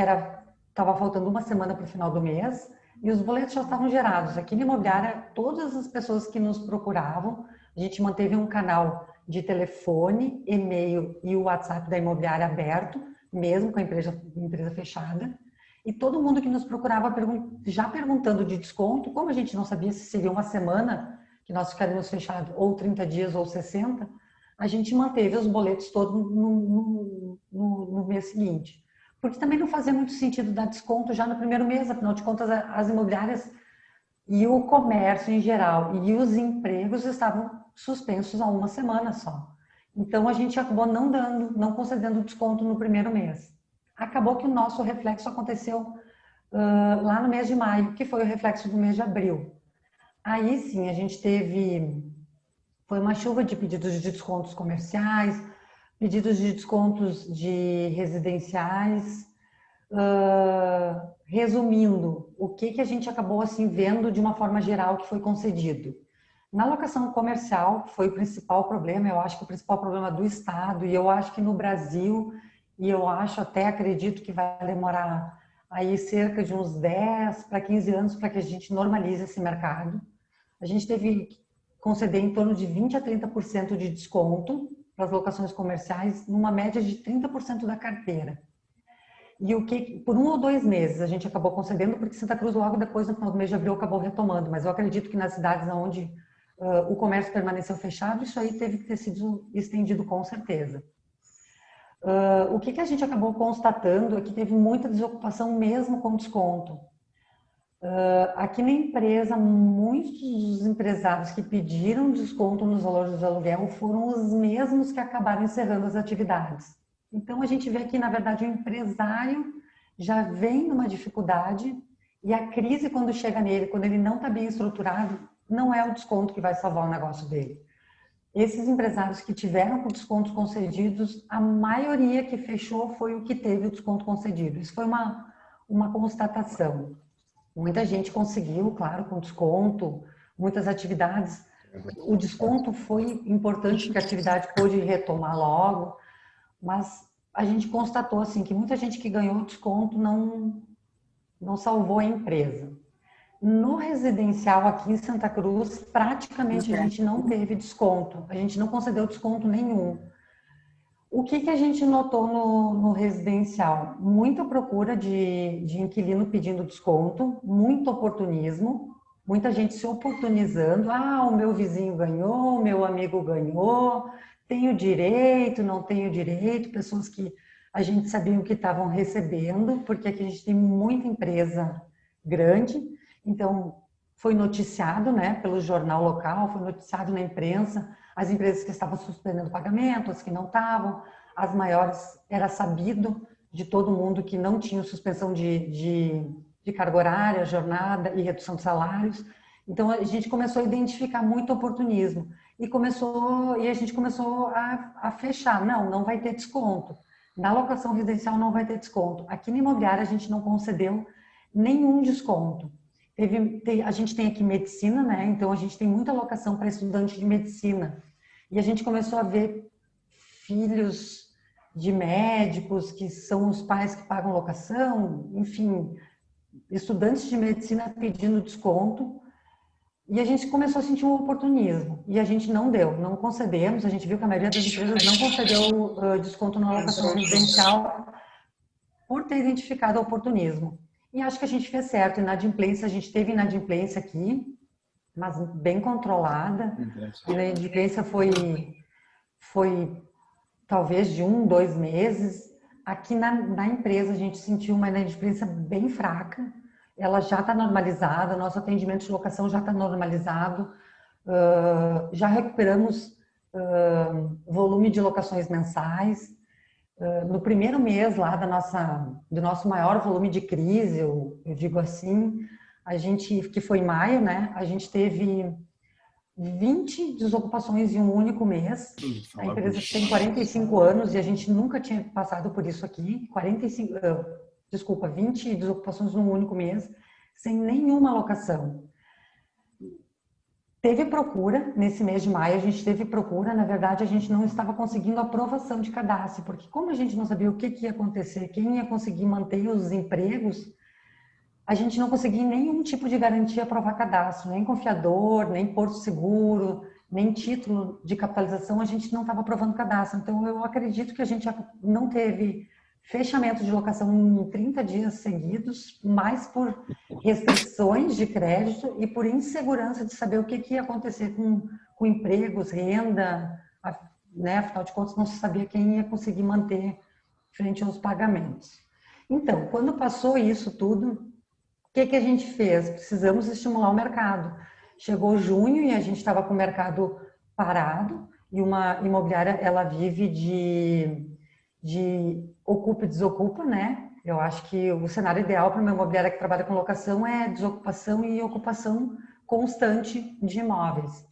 estava faltando uma semana para o final do mês e os boletos já estavam gerados. Aqui na imobiliária, todas as pessoas que nos procuravam, a gente manteve um canal de telefone, e-mail e o WhatsApp da imobiliária aberto, mesmo com a empresa fechada, e todo mundo que nos procurava já perguntando de desconto, como a gente não sabia se seria uma semana que nós ficaríamos fechados, ou 30 dias, ou 60, a gente manteve os boletos todos no mês seguinte. Porque também não fazia muito sentido dar desconto já no primeiro mês, afinal de contas, as imobiliárias e o comércio em geral e os empregos estavam suspensos há uma semana só. Então, a gente acabou não concedendo desconto no primeiro mês. Acabou que o nosso reflexo aconteceu lá no mês de maio, que foi o reflexo do mês de abril. Aí, sim, a gente foi uma chuva de pedidos de descontos comerciais, pedidos de descontos de residenciais. Resumindo, o que a gente acabou assim vendo de uma forma geral que foi concedido? Na locação comercial foi o principal problema, eu acho que o principal problema do Estado, e eu acho que no Brasil, e eu acredito que vai demorar aí cerca de uns 10 para 15 anos para que a gente normalize esse mercado. A gente teve que conceder em torno de 20 a 30% de desconto para as locações comerciais, numa média de 30% da carteira. E o que, por 1 ou 2 meses, a gente acabou concedendo, porque Santa Cruz, logo depois, no final do mês de abril, acabou retomando. Mas eu acredito que nas cidades onde o comércio permaneceu fechado, isso aí teve que ter sido estendido com certeza. O que a gente acabou constatando é que teve muita desocupação mesmo com desconto. Aqui na empresa, muitos dos empresários que pediram desconto nos valores de aluguel foram os mesmos que acabaram encerrando as atividades. Então, a gente vê que, na verdade, o empresário já vem numa dificuldade e a crise, quando chega nele, quando ele não está bem estruturado, não é o desconto que vai salvar o negócio dele. Esses empresários que tiveram com descontos concedidos, a maioria que fechou foi o que teve o desconto concedido. Isso foi uma constatação. Muita gente conseguiu, claro, com desconto, muitas atividades. O desconto foi importante porque a atividade pôde retomar logo, mas a gente constatou assim que muita gente que ganhou desconto não salvou a empresa. No residencial aqui em Santa Cruz, praticamente a gente não teve desconto, a gente não concedeu desconto nenhum. O que a gente notou no residencial? Muita procura de inquilino pedindo desconto, muito oportunismo, muita gente se oportunizando. Ah, o meu vizinho ganhou, o meu amigo ganhou, tenho direito, não tenho direito. Pessoas que a gente sabia o que estavam recebendo, porque aqui a gente tem muita empresa grande, então foi noticiado, né, pelo jornal local, foi noticiado na imprensa, as empresas que estavam suspendendo pagamento, as que não estavam, as maiores, era sabido de todo mundo que não tinham suspensão de carga horária, jornada e redução de salários. Então, a gente começou a identificar muito oportunismo e a gente começou a fechar. Não vai ter desconto. Na locação residencial não vai ter desconto. Aqui na imobiliária a gente não concedeu nenhum desconto. A gente tem aqui medicina, né? Então a gente tem muita locação para estudante de medicina. E a gente começou a ver filhos de médicos, que são os pais que pagam locação, enfim, estudantes de medicina pedindo desconto. E a gente começou a sentir um oportunismo. E a gente não concedemos. A gente viu que a maioria das empresas não concedeu desconto na locação residencial por ter identificado o oportunismo. E acho que a gente fez certo. Inadimplência, a gente teve inadimplência aqui, mas bem controlada. A inadimplência foi talvez de 1, 2 meses. Aqui na empresa a gente sentiu uma inadimplência bem fraca. Ela já está normalizada, nosso atendimento de locação já está normalizado. Já recuperamos volume de locações mensais. No primeiro mês lá do nosso maior volume de crise, eu digo assim, que foi em maio, né? A gente teve 20 desocupações em um único mês. A empresa tem 45 anos e a gente nunca tinha passado por isso aqui. 20 desocupações num único mês, sem nenhuma locação. Teve procura, nesse mês de maio a gente teve procura, na verdade a gente não estava conseguindo aprovação de cadastro, porque como a gente não sabia o que ia acontecer, quem ia conseguir manter os empregos, a gente não conseguia nenhum tipo de garantia aprovar cadastro, nem confiador, nem porto seguro, nem título de capitalização, a gente não estava aprovando cadastro. Então eu acredito que a gente não teve fechamento de locação em 30 dias seguidos, mais por restrições de crédito e por insegurança de saber o que ia acontecer com empregos, renda, né? Afinal de contas, não se sabia quem ia conseguir manter frente aos pagamentos. Então, quando passou isso tudo, o que a gente fez? Precisamos estimular o mercado. Chegou junho e a gente estava com o mercado parado, e uma imobiliária, ela vive de ocupa e desocupa, né? Eu acho que o cenário ideal para uma imobiliária que trabalha com locação é desocupação e ocupação constante de imóveis.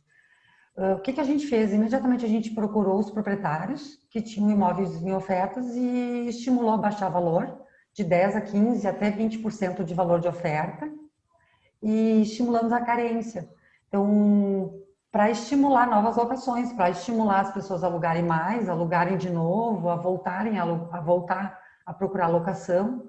O que a gente fez? Imediatamente a gente procurou os proprietários que tinham imóveis em ofertas e estimulou a baixar valor de 10% a 15% até 20% de valor de oferta e estimulamos a carência. Então, para estimular novas locações, para estimular as pessoas a alugarem mais, a alugarem de novo, a voltar a procurar locação,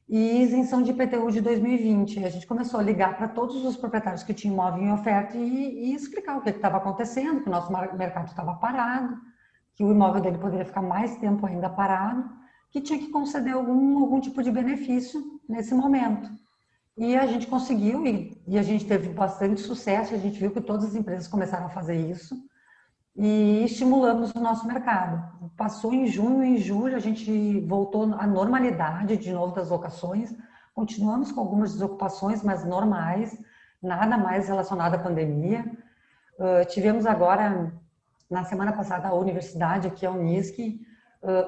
e isenção de IPTU de 2020. A gente começou a ligar para todos os proprietários que tinham imóvel em oferta e explicar o que estava acontecendo, que o nosso mercado estava parado, que o imóvel dele poderia ficar mais tempo ainda parado, que tinha que conceder algum tipo de benefício nesse momento. E a gente conseguiu, e a gente teve bastante sucesso, a gente viu que todas as empresas começaram a fazer isso, e estimulamos o nosso mercado. Passou em junho, em julho, a gente voltou à normalidade de novo das locações, continuamos com algumas desocupações, mas normais, nada mais relacionado à pandemia. Tivemos agora, na semana passada, a universidade, aqui a Unisc,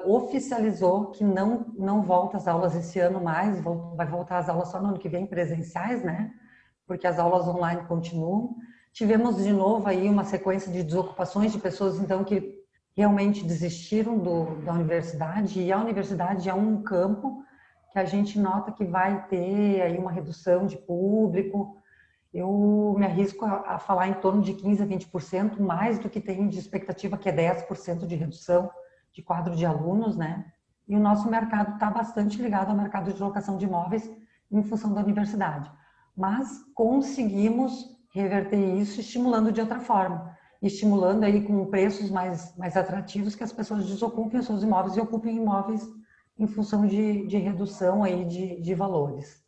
oficializou que não volta às aulas esse ano mais, vai voltar às aulas só no ano que vem, presenciais, né? Porque as aulas online continuam. Tivemos de novo aí uma sequência de desocupações de pessoas, então, que realmente desistiram da universidade, e a universidade é um campo que a gente nota que vai ter aí uma redução de público. Eu me arrisco a falar em torno de 15% a 20%, mais do que tem de expectativa, que é 10% de redução de quadro de alunos, né? E o nosso mercado está bastante ligado ao mercado de locação de imóveis em função da universidade. Mas conseguimos reverter isso estimulando de outra forma, estimulando aí com preços mais atrativos, que as pessoas desocupem os seus imóveis e ocupem imóveis em função de redução aí de valores.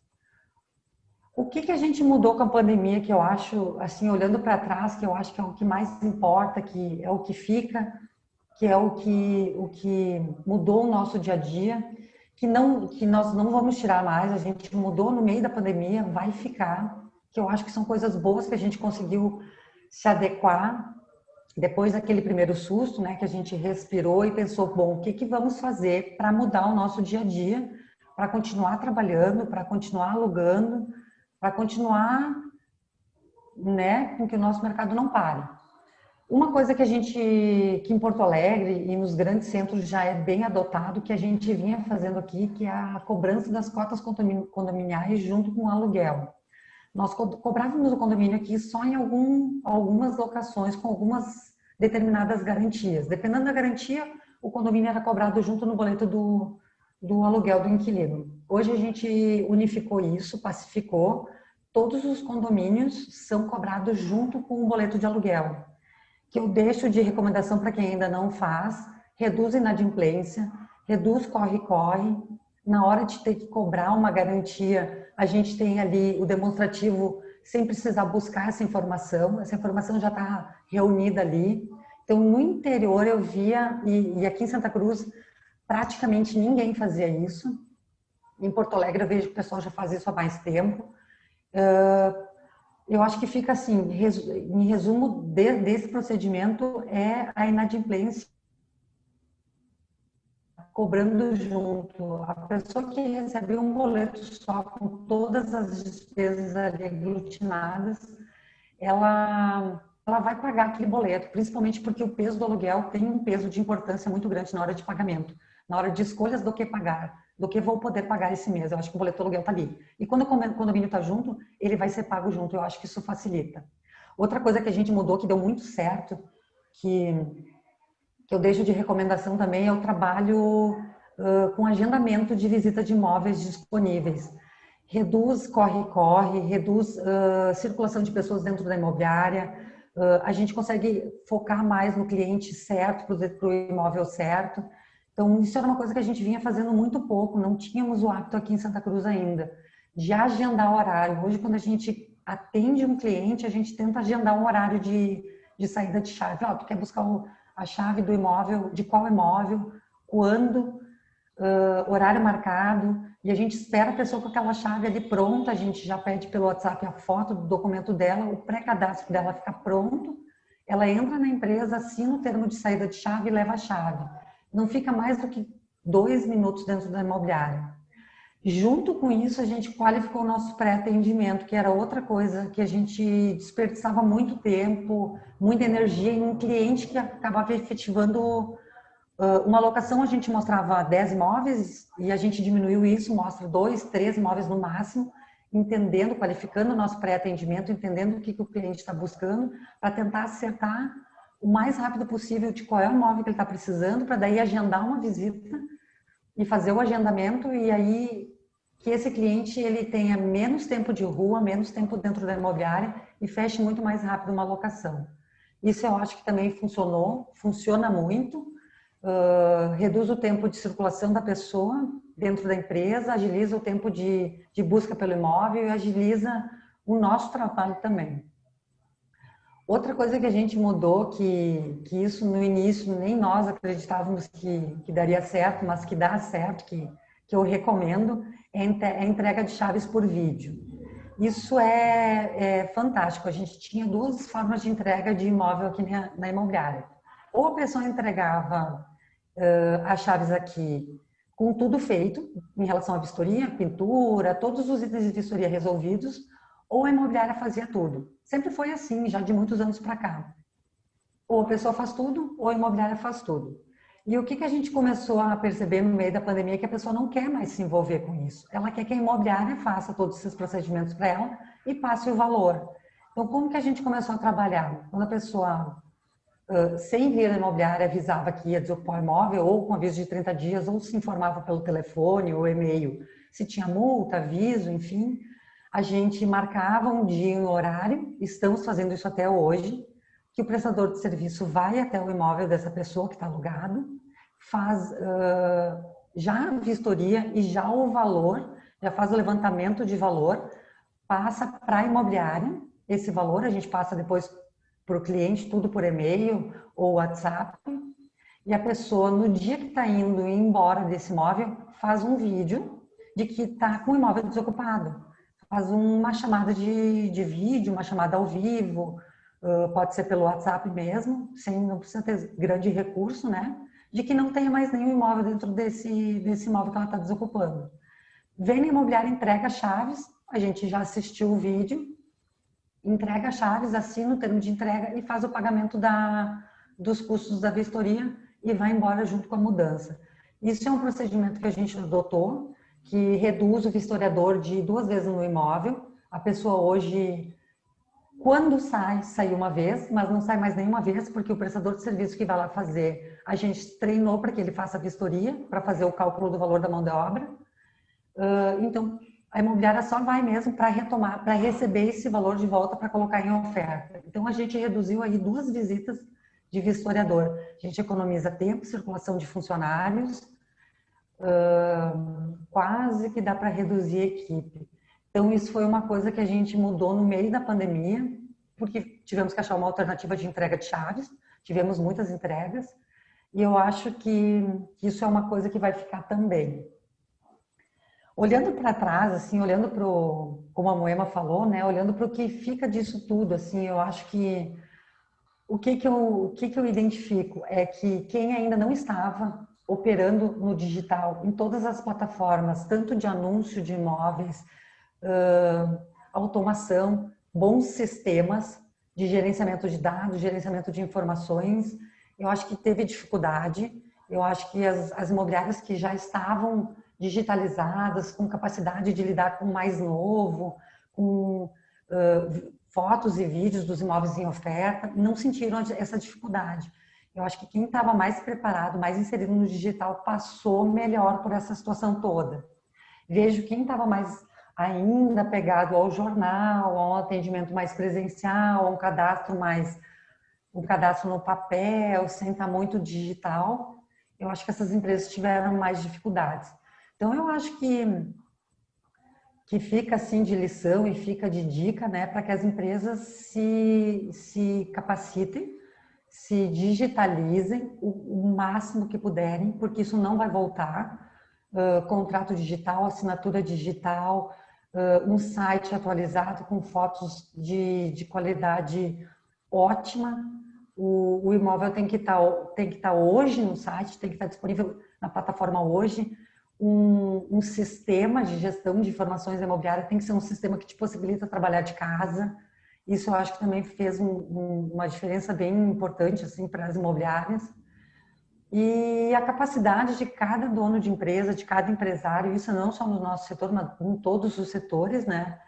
O que a gente mudou com a pandemia, que eu acho, assim, olhando para trás, que eu acho que é o que mais importa, que é o que fica, que é o que mudou o nosso dia a dia, que nós não vamos tirar mais, a gente mudou no meio da pandemia, vai ficar, que eu acho que são coisas boas que a gente conseguiu se adequar depois daquele primeiro susto, né, que a gente respirou e pensou, bom, o que vamos fazer para mudar o nosso dia a dia, para continuar trabalhando, para continuar alugando, para continuar, né, com que o nosso mercado não pare. Uma coisa que em Porto Alegre e nos grandes centros já é bem adotado, que a gente vinha fazendo aqui, que é a cobrança das cotas condominiais junto com o aluguel. Nós cobrávamos o condomínio aqui só em algumas locações, com algumas determinadas garantias. Dependendo da garantia, o condomínio era cobrado junto no boleto do aluguel do inquilino. Hoje a gente unificou isso, pacificou. Todos os condomínios são cobrados junto com o boleto de aluguel, que eu deixo de recomendação para quem ainda não faz: reduz inadimplência, reduz corre-corre. Na hora de ter que cobrar uma garantia, a gente tem ali o demonstrativo sem precisar buscar essa informação já está reunida ali. Então, no interior eu via, e aqui em Santa Cruz, praticamente ninguém fazia isso. Em Porto Alegre eu vejo que o pessoal já faz isso há mais tempo. Eu acho que fica assim, em resumo desse procedimento, é a inadimplência cobrando junto. A pessoa que recebe um boleto só com todas as despesas ali aglutinadas, ela vai pagar aquele boleto, principalmente porque o peso do aluguel tem um peso de importância muito grande na hora de pagamento, na hora de escolhas do que pagar, do que vou poder pagar esse mês. Eu acho que o boleto do aluguel está ali. E quando o condomínio está junto, ele vai ser pago junto. Eu acho que isso facilita. Outra coisa que a gente mudou, que deu muito certo, que eu deixo de recomendação também, é o trabalho com agendamento de visita de imóveis disponíveis. Reduz corre-corre, reduz circulação de pessoas dentro da imobiliária, a gente consegue focar mais no cliente certo, para o imóvel certo. Então, isso era uma coisa que a gente vinha fazendo muito pouco, não tínhamos o hábito aqui em Santa Cruz ainda, de agendar horário. Hoje, quando a gente atende um cliente, a gente tenta agendar um horário de saída de chave. Tu quer buscar a chave do imóvel, de qual imóvel, quando, horário marcado, e a gente espera a pessoa com aquela chave ali pronta, a gente já pede pelo WhatsApp a foto do documento dela, o pré-cadastro dela fica pronto, ela entra na empresa, assina o termo de saída de chave e leva a chave. Não fica mais do que 2 minutos dentro da imobiliária. Junto com isso, a gente qualificou o nosso pré-atendimento, que era outra coisa que a gente desperdiçava muito tempo, muita energia em um cliente que acabava efetivando uma locação. A gente mostrava 10 imóveis e a gente diminuiu isso, mostra 2, 3 imóveis no máximo, entendendo, qualificando o nosso pré-atendimento, entendendo o que o cliente está buscando, para tentar acertar o mais rápido possível de qual é o imóvel que ele está precisando, para daí agendar uma visita e fazer o agendamento, e aí que esse cliente ele tenha menos tempo de rua, menos tempo dentro da imobiliária e feche muito mais rápido uma locação. Isso eu acho que também funciona muito. reduz o tempo de circulação da pessoa dentro da empresa, agiliza o tempo de busca pelo imóvel e agiliza o nosso trabalho também. Outra coisa que a gente mudou, que isso no início nem nós acreditávamos que daria certo, mas que dá certo, que eu recomendo, é a entrega de chaves por vídeo. Isso é fantástico. A gente tinha duas formas de entrega de imóvel aqui na imobiliária. Ou a pessoa entregava as chaves aqui com tudo feito, em relação à vistoria, pintura, todos os itens de vistoria resolvidos, ou a imobiliária fazia tudo. Sempre foi assim, já de muitos anos para cá. Ou a pessoa faz tudo, ou a imobiliária faz tudo. E o que a gente começou a perceber no meio da pandemia é que a pessoa não quer mais se envolver com isso. Ela quer que a imobiliária faça todos esses procedimentos para ela e passe o valor. Então, como que a gente começou a trabalhar? Quando a pessoa, sem vir na imobiliária, avisava que ia desocupar o imóvel, ou com aviso de 30 dias, ou se informava pelo telefone ou e-mail, se tinha multa, aviso, enfim, a gente marcava um dia e um horário, estamos fazendo isso até hoje, que o prestador de serviço vai até o imóvel dessa pessoa que está alugado, faz já a vistoria e já o valor, já faz o levantamento de valor, passa para a imobiliária esse valor, a gente passa depois para o cliente, tudo por e-mail ou WhatsApp, e a pessoa, no dia que está indo embora desse imóvel, faz um vídeo de que está com o imóvel desocupado. Faz uma chamada de vídeo, uma chamada ao vivo, pode ser pelo WhatsApp mesmo, não precisa ter grande recurso, né? De que não tenha mais nenhum imóvel dentro desse imóvel que ela está desocupando. Vem na imobiliária, entrega as chaves, a gente já assistiu o vídeo, entrega as chaves, assina o termo de entrega e faz o pagamento dos custos da vistoria e vai embora junto com a mudança. Isso é um procedimento que a gente adotou, que reduz o vistoriador de 2 vezes no imóvel. A pessoa hoje, quando sai uma vez, mas não sai mais nenhuma vez, porque o prestador de serviço que vai lá fazer, a gente treinou para que ele faça a vistoria, para fazer o cálculo do valor da mão de obra. Então, a imobiliária só vai mesmo para retomar, para receber esse valor de volta para colocar em oferta. Então, a gente reduziu aí 2 visitas de vistoriador. A gente economiza tempo, circulação de funcionários, quase que dá para reduzir a equipe. Então, isso foi uma coisa que a gente mudou no meio da pandemia, porque tivemos que achar uma alternativa de entrega de chaves, tivemos muitas entregas, e eu acho que isso é uma coisa que vai ficar também. Olhando para trás, assim, olhando para como a Moema falou, né, olhando para o que fica disso tudo, assim, eu acho que o que eu identifico é que quem ainda não estava operando no digital, em todas as plataformas, tanto de anúncio de imóveis, automação, bons sistemas de gerenciamento de dados, gerenciamento de informações, eu acho que teve dificuldade. Eu acho que as imobiliárias que já estavam digitalizadas, com capacidade de lidar com o mais novo, com fotos e vídeos dos imóveis em oferta, não sentiram essa dificuldade. Eu acho que quem estava mais preparado, mais inserido no digital, passou melhor por essa situação toda. Vejo quem estava mais ainda pegado ao jornal, a um atendimento mais presencial, a um cadastro no papel, sem estar muito digital, eu acho que essas empresas tiveram mais dificuldades. Então, eu acho que fica assim de lição e fica de dica, né, para que as empresas se capacitem, se digitalizem o máximo que puderem, porque isso não vai voltar. Contrato digital, assinatura digital, um site atualizado com fotos de qualidade ótima. O imóvel tem que estar hoje no site, tem que estar disponível na plataforma hoje. Um sistema de gestão de informações imobiliárias tem que ser um sistema que te possibilita trabalhar de casa. Isso eu acho que também fez uma diferença bem importante assim, para as imobiliárias. E a capacidade de cada dono de empresa, de cada empresário, isso não só no nosso setor, mas em todos os setores, né?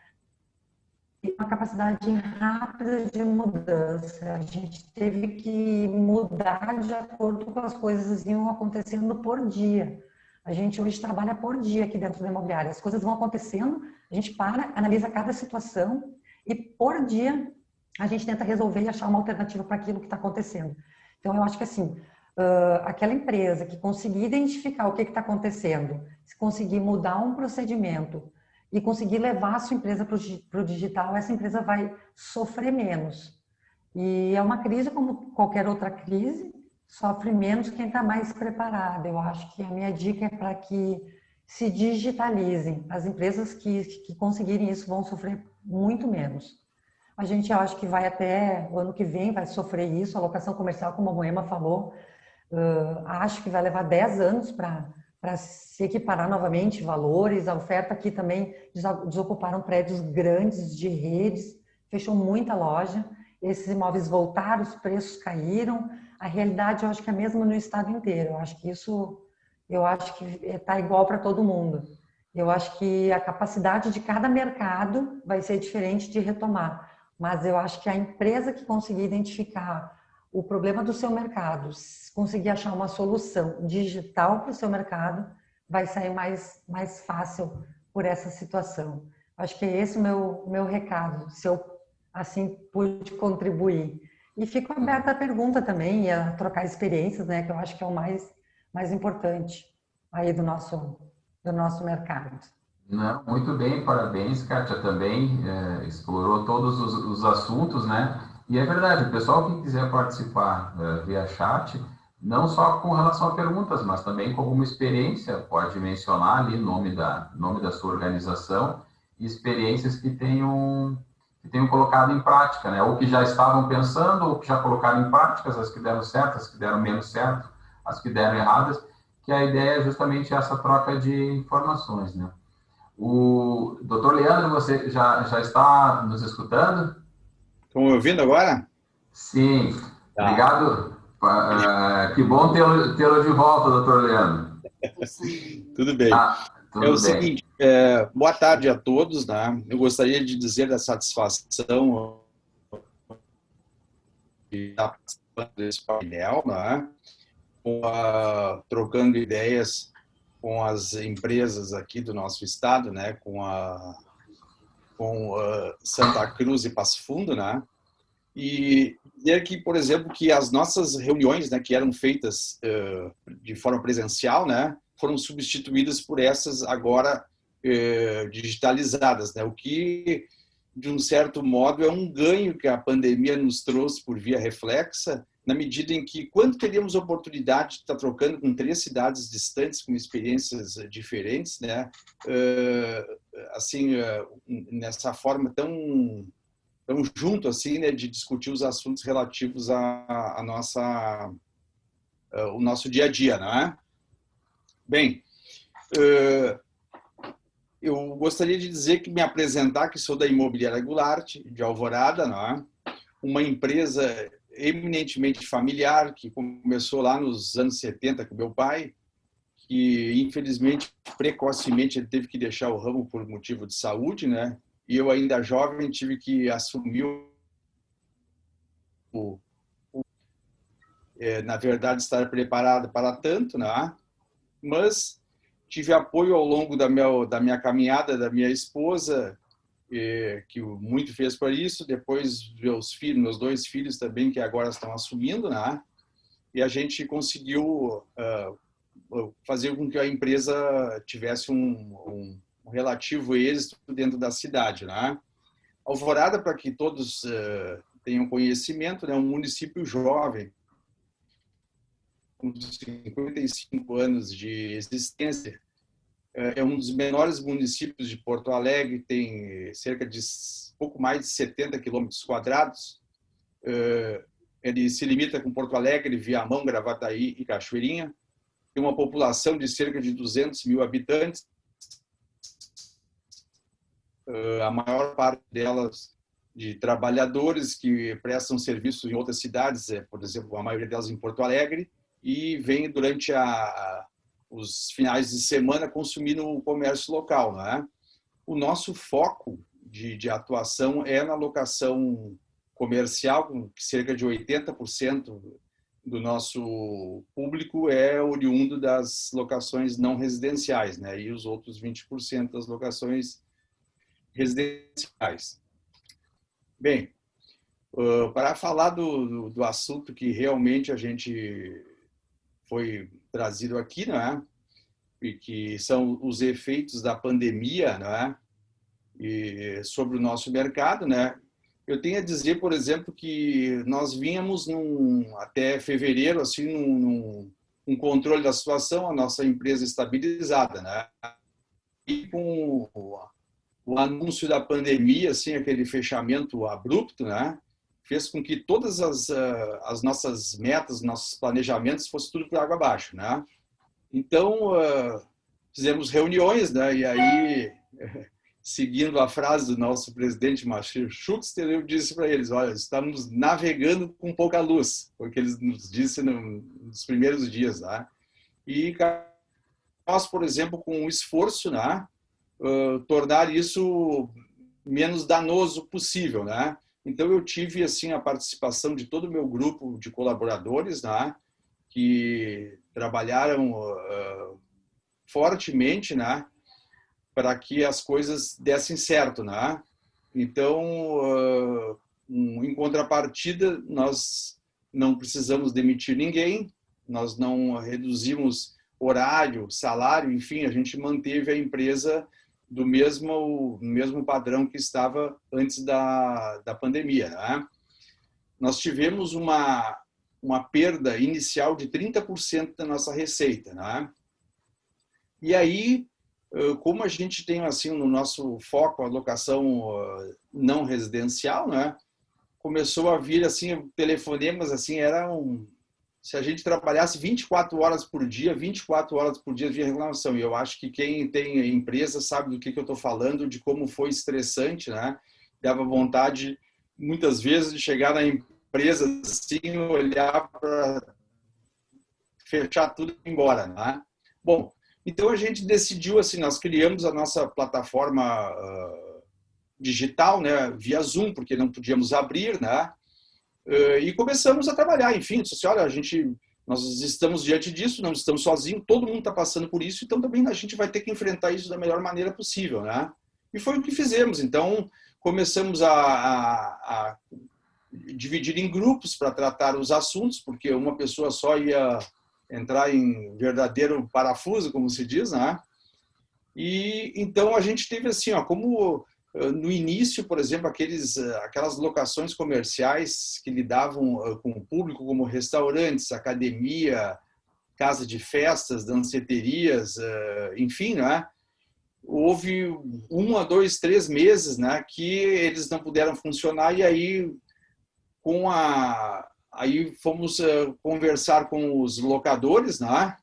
E uma capacidade rápida de mudança. A gente teve que mudar de acordo com as coisas que iam acontecendo por dia. A gente hoje trabalha por dia aqui dentro da imobiliária. As coisas vão acontecendo, a gente analisa cada situação e por dia a gente tenta resolver e achar uma alternativa para aquilo que está acontecendo. Então, eu acho que assim, aquela empresa que conseguir identificar o que está acontecendo, se conseguir mudar um procedimento e conseguir levar a sua empresa para o digital, essa empresa vai sofrer menos. E é uma crise como qualquer outra crise, sofre menos quem está mais preparado. Eu acho que a minha dica é para que se digitalizem. As empresas que conseguirem isso vão sofrer muito menos. A gente acha que vai até o ano que vem, vai sofrer isso, a locação comercial, como a Moema falou, acho que vai levar 10 anos para se equiparar novamente valores. A oferta aqui também desocuparam prédios grandes de redes, fechou muita loja. Esses imóveis voltaram, os preços caíram. A realidade eu acho que é a mesma no estado inteiro. Eu acho que está igual para todo mundo. Eu acho que a capacidade de cada mercado vai ser diferente de retomar. Mas eu acho que a empresa que conseguir identificar o problema do seu mercado, conseguir achar uma solução digital para o seu mercado, vai sair mais fácil por essa situação. Acho que é esse o meu recado, se eu assim pude contribuir. E fico aberta à pergunta também e a trocar experiências, né, que eu acho que é o mais importante aí do nosso mercado. Não, muito bem, parabéns, Kátia, também explorou todos os assuntos, né? E é verdade, o pessoal que quiser participar via chat, não só com relação a perguntas, mas também com alguma experiência, pode mencionar ali nome da sua organização e experiências que tenham colocado em prática, né? Ou que já estavam pensando, ou que já colocaram em prática, as que deram certo, as que deram menos certo, as que deram erradas, que a ideia é justamente essa troca de informações, né? O doutor Leandro, você já está nos escutando? Estão me ouvindo agora? Sim, Tá. obrigado. Que bom tê-lo de volta, doutor Leandro. Tudo bem. Tudo É o bem. seguinte, boa tarde a todos, né? Eu gostaria de dizer da satisfação de estar participando desse painel, né? Trocando ideias com as empresas aqui do nosso estado, né? Com Santa Cruz e Passo Fundo, né? E dizer que, por exemplo, que as nossas reuniões, né, que eram feitas de forma presencial, né, foram substituídas por essas agora digitalizadas, né? O que, de um certo modo, é um ganho que a pandemia nos trouxe por via reflexa, na medida em que, quando teríamos a oportunidade de estar trocando com 3 cidades distantes, com experiências diferentes, né, assim, nessa forma tão junto assim, né, de discutir os assuntos relativos a o nosso dia a dia, não é? Bem, eu gostaria de dizer que me apresentar que sou da Imobiliária Goulart de Alvorada, não é? Uma empresa eminentemente familiar que começou lá nos anos 70 com meu pai, que infelizmente precocemente ele teve que deixar o ramo por motivo de saúde, né? E eu ainda jovem tive que assumir na verdade estar preparado para tanto, né? Mas tive apoio ao longo da minha caminhada da minha esposa, que muito fez por isso. Depois meus 2 filhos também, que agora estão assumindo, né? E a gente conseguiu fazer com que a empresa tivesse um relativo êxito dentro da cidade, né? Alvorada, para que todos tenham conhecimento, é um município jovem, com 55 anos de existência. É um dos menores municípios de Porto Alegre, tem cerca de pouco mais de 70 quilômetros quadrados. Ele se limita com Porto Alegre, Viamão, Gravataí e Cachoeirinha. Tem uma população de cerca de 200 mil habitantes. A maior parte delas de trabalhadores que prestam serviços em outras cidades, por exemplo, a maioria delas em Porto Alegre, e vem durante os finais de semana consumir no comércio local, né? O nosso foco de atuação é na locação comercial, com cerca de 80% do nosso público é oriundo das locações não residenciais, né? E os outros 20% das locações residenciais. Bem, para falar do assunto que realmente a gente foi trazido aqui, não é? E que são os efeitos da pandemia, não é? E sobre o nosso mercado, né? Eu tenho a dizer, por exemplo, que nós vínhamos até fevereiro, assim, um controle da situação, a nossa empresa estabilizada, né? E com o anúncio da pandemia, assim, aquele fechamento abrupto, né? Fez com que todas as nossas metas, nossos planejamentos fossem tudo por água abaixo, né? Então, fizemos reuniões, né? E aí, seguindo a frase do nosso presidente Marshall Schuster, eu disse para eles, olha, estamos navegando com pouca luz, porque eles nos disseram nos primeiros dias, né? E nós, por exemplo, com o esforço, né? Tornar isso menos danoso possível, né? Então eu tive assim a participação de todo o meu grupo de colaboradores, né? Que trabalharam fortemente, né? Para que as coisas dessem certo, né? Então, em contrapartida, nós não precisamos demitir ninguém, nós não reduzimos horário, salário, enfim, a gente manteve a empresa do mesmo padrão que estava antes da pandemia, né? Nós tivemos uma perda inicial de 30% da nossa receita, né? E aí, como a gente tem assim no nosso foco a locação não residencial, né? Começou a vir assim telefonemas, assim, se a gente trabalhasse 24 horas por dia, 24 horas por dia via reclamação. E eu acho que quem tem empresa sabe do que eu estou falando, de como foi estressante, né? Dava vontade, muitas vezes, de chegar na empresa, assim, olhar para fechar tudo e ir embora, né? Bom, então a gente decidiu, assim, nós criamos a nossa plataforma digital, né? Via Zoom, porque não podíamos abrir, né? E começamos a trabalhar, enfim, disse, olha, nós estamos diante disso, não estamos sozinhos, todo mundo está passando por isso, então também a gente vai ter que enfrentar isso da melhor maneira possível, né? E foi o que fizemos. Então, começamos a dividir em grupos para tratar os assuntos, porque uma pessoa só ia entrar em verdadeiro parafuso, como se diz, né? E então a gente teve assim, ó, como no início, por exemplo, aquelas locações comerciais que lidavam com o público, como restaurantes, academia, casa de festas, danceterias, enfim, né? Houve 1 a 2, 3 meses, né, que eles não puderam funcionar e aí aí fomos conversar com os locadores, né?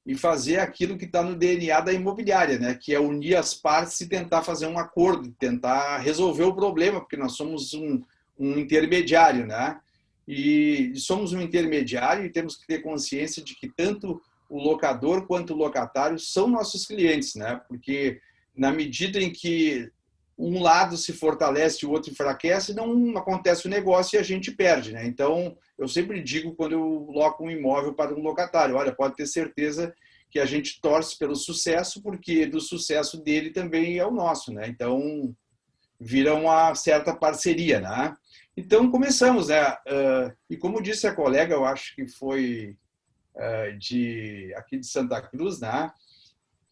E fazer aquilo que está no DNA da imobiliária, né? Que é unir as partes e tentar fazer um acordo, tentar resolver o problema, porque nós somos um intermediário, né? E somos um intermediário e temos que ter consciência de que tanto o locador quanto o locatário são nossos clientes, né? Porque na medida em que um lado se fortalece e o outro enfraquece, não acontece o negócio e a gente perde, né? Então, eu sempre digo quando eu loco um imóvel para um locatário, olha, pode ter certeza que a gente torce pelo sucesso, porque do sucesso dele também é o nosso, né? Então, vira uma certa parceria, né? Então, começamos, né? E como disse a colega, eu acho que foi aqui de Santa Cruz, né?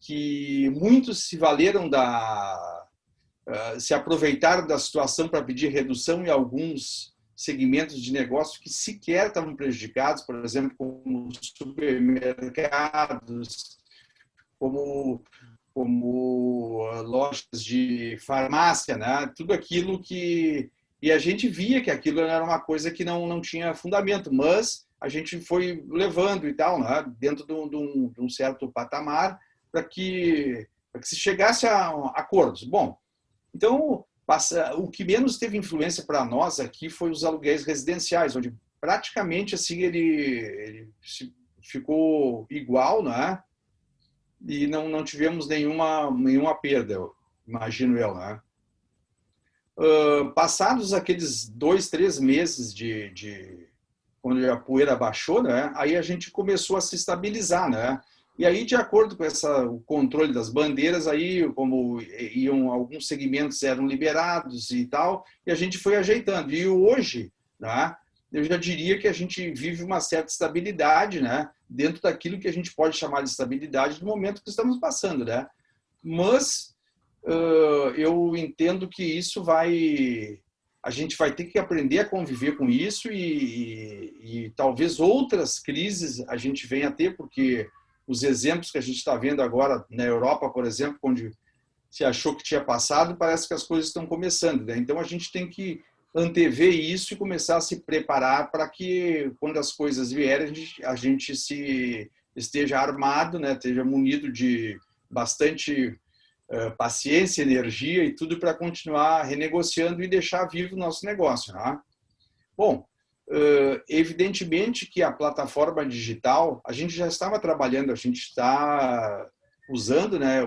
Que muitos se valeram se aproveitaram da situação para pedir redução em alguns segmentos de negócio que sequer estavam prejudicados, por exemplo, como supermercados, como lojas de farmácia, né? Tudo aquilo que... E a gente via que aquilo era uma coisa que não tinha fundamento, mas a gente foi levando e tal, né? Dentro de um certo patamar para que se chegasse a acordos. Bom, então, o que menos teve influência para nós aqui foi os aluguéis residenciais, onde praticamente assim ele ficou igual, né? E não tivemos nenhuma perda, imagino eu, né? Passados aqueles 2, 3 meses quando a poeira baixou, né? Aí a gente começou a se estabilizar, né? E aí, de acordo com o controle das bandeiras, aí como alguns segmentos eram liberados e tal, e a gente foi ajeitando. E hoje, né, eu já diria que a gente vive uma certa estabilidade, né? Dentro daquilo que a gente pode chamar de estabilidade no momento que estamos passando, né? Mas eu entendo que isso a gente vai ter que aprender a conviver com isso e talvez outras crises a gente venha a ter, porque os exemplos que a gente está vendo agora na Europa, por exemplo, onde se achou que tinha passado, parece que as coisas estão começando, né? Então a gente tem que antever isso e começar a se preparar para que, quando as coisas vierem, a gente esteja armado, né? Esteja munido de bastante paciência, energia e tudo para continuar renegociando e deixar vivo o nosso negócio, né? Bom, evidentemente que a plataforma digital, a gente já estava trabalhando, a gente está usando, né,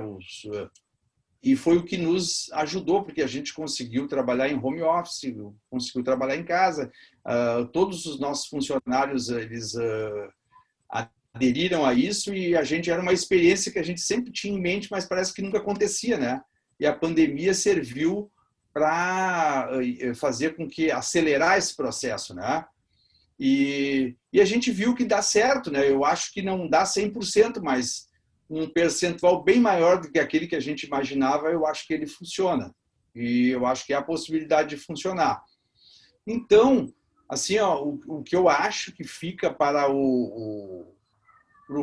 e foi o que nos ajudou, porque a gente conseguiu trabalhar em home office, conseguiu trabalhar em casa. Todos os nossos funcionários, eles aderiram a isso e a gente era uma experiência que a gente sempre tinha em mente, mas parece que nunca acontecia, né? E a pandemia serviu para fazer com que acelerar esse processo, né? E a gente viu que dá certo, né? Eu acho que não dá 100%, mas um percentual bem maior do que aquele que a gente imaginava, eu acho que ele funciona. E eu acho que há a possibilidade de funcionar. Então, assim, ó, o que eu acho que fica para o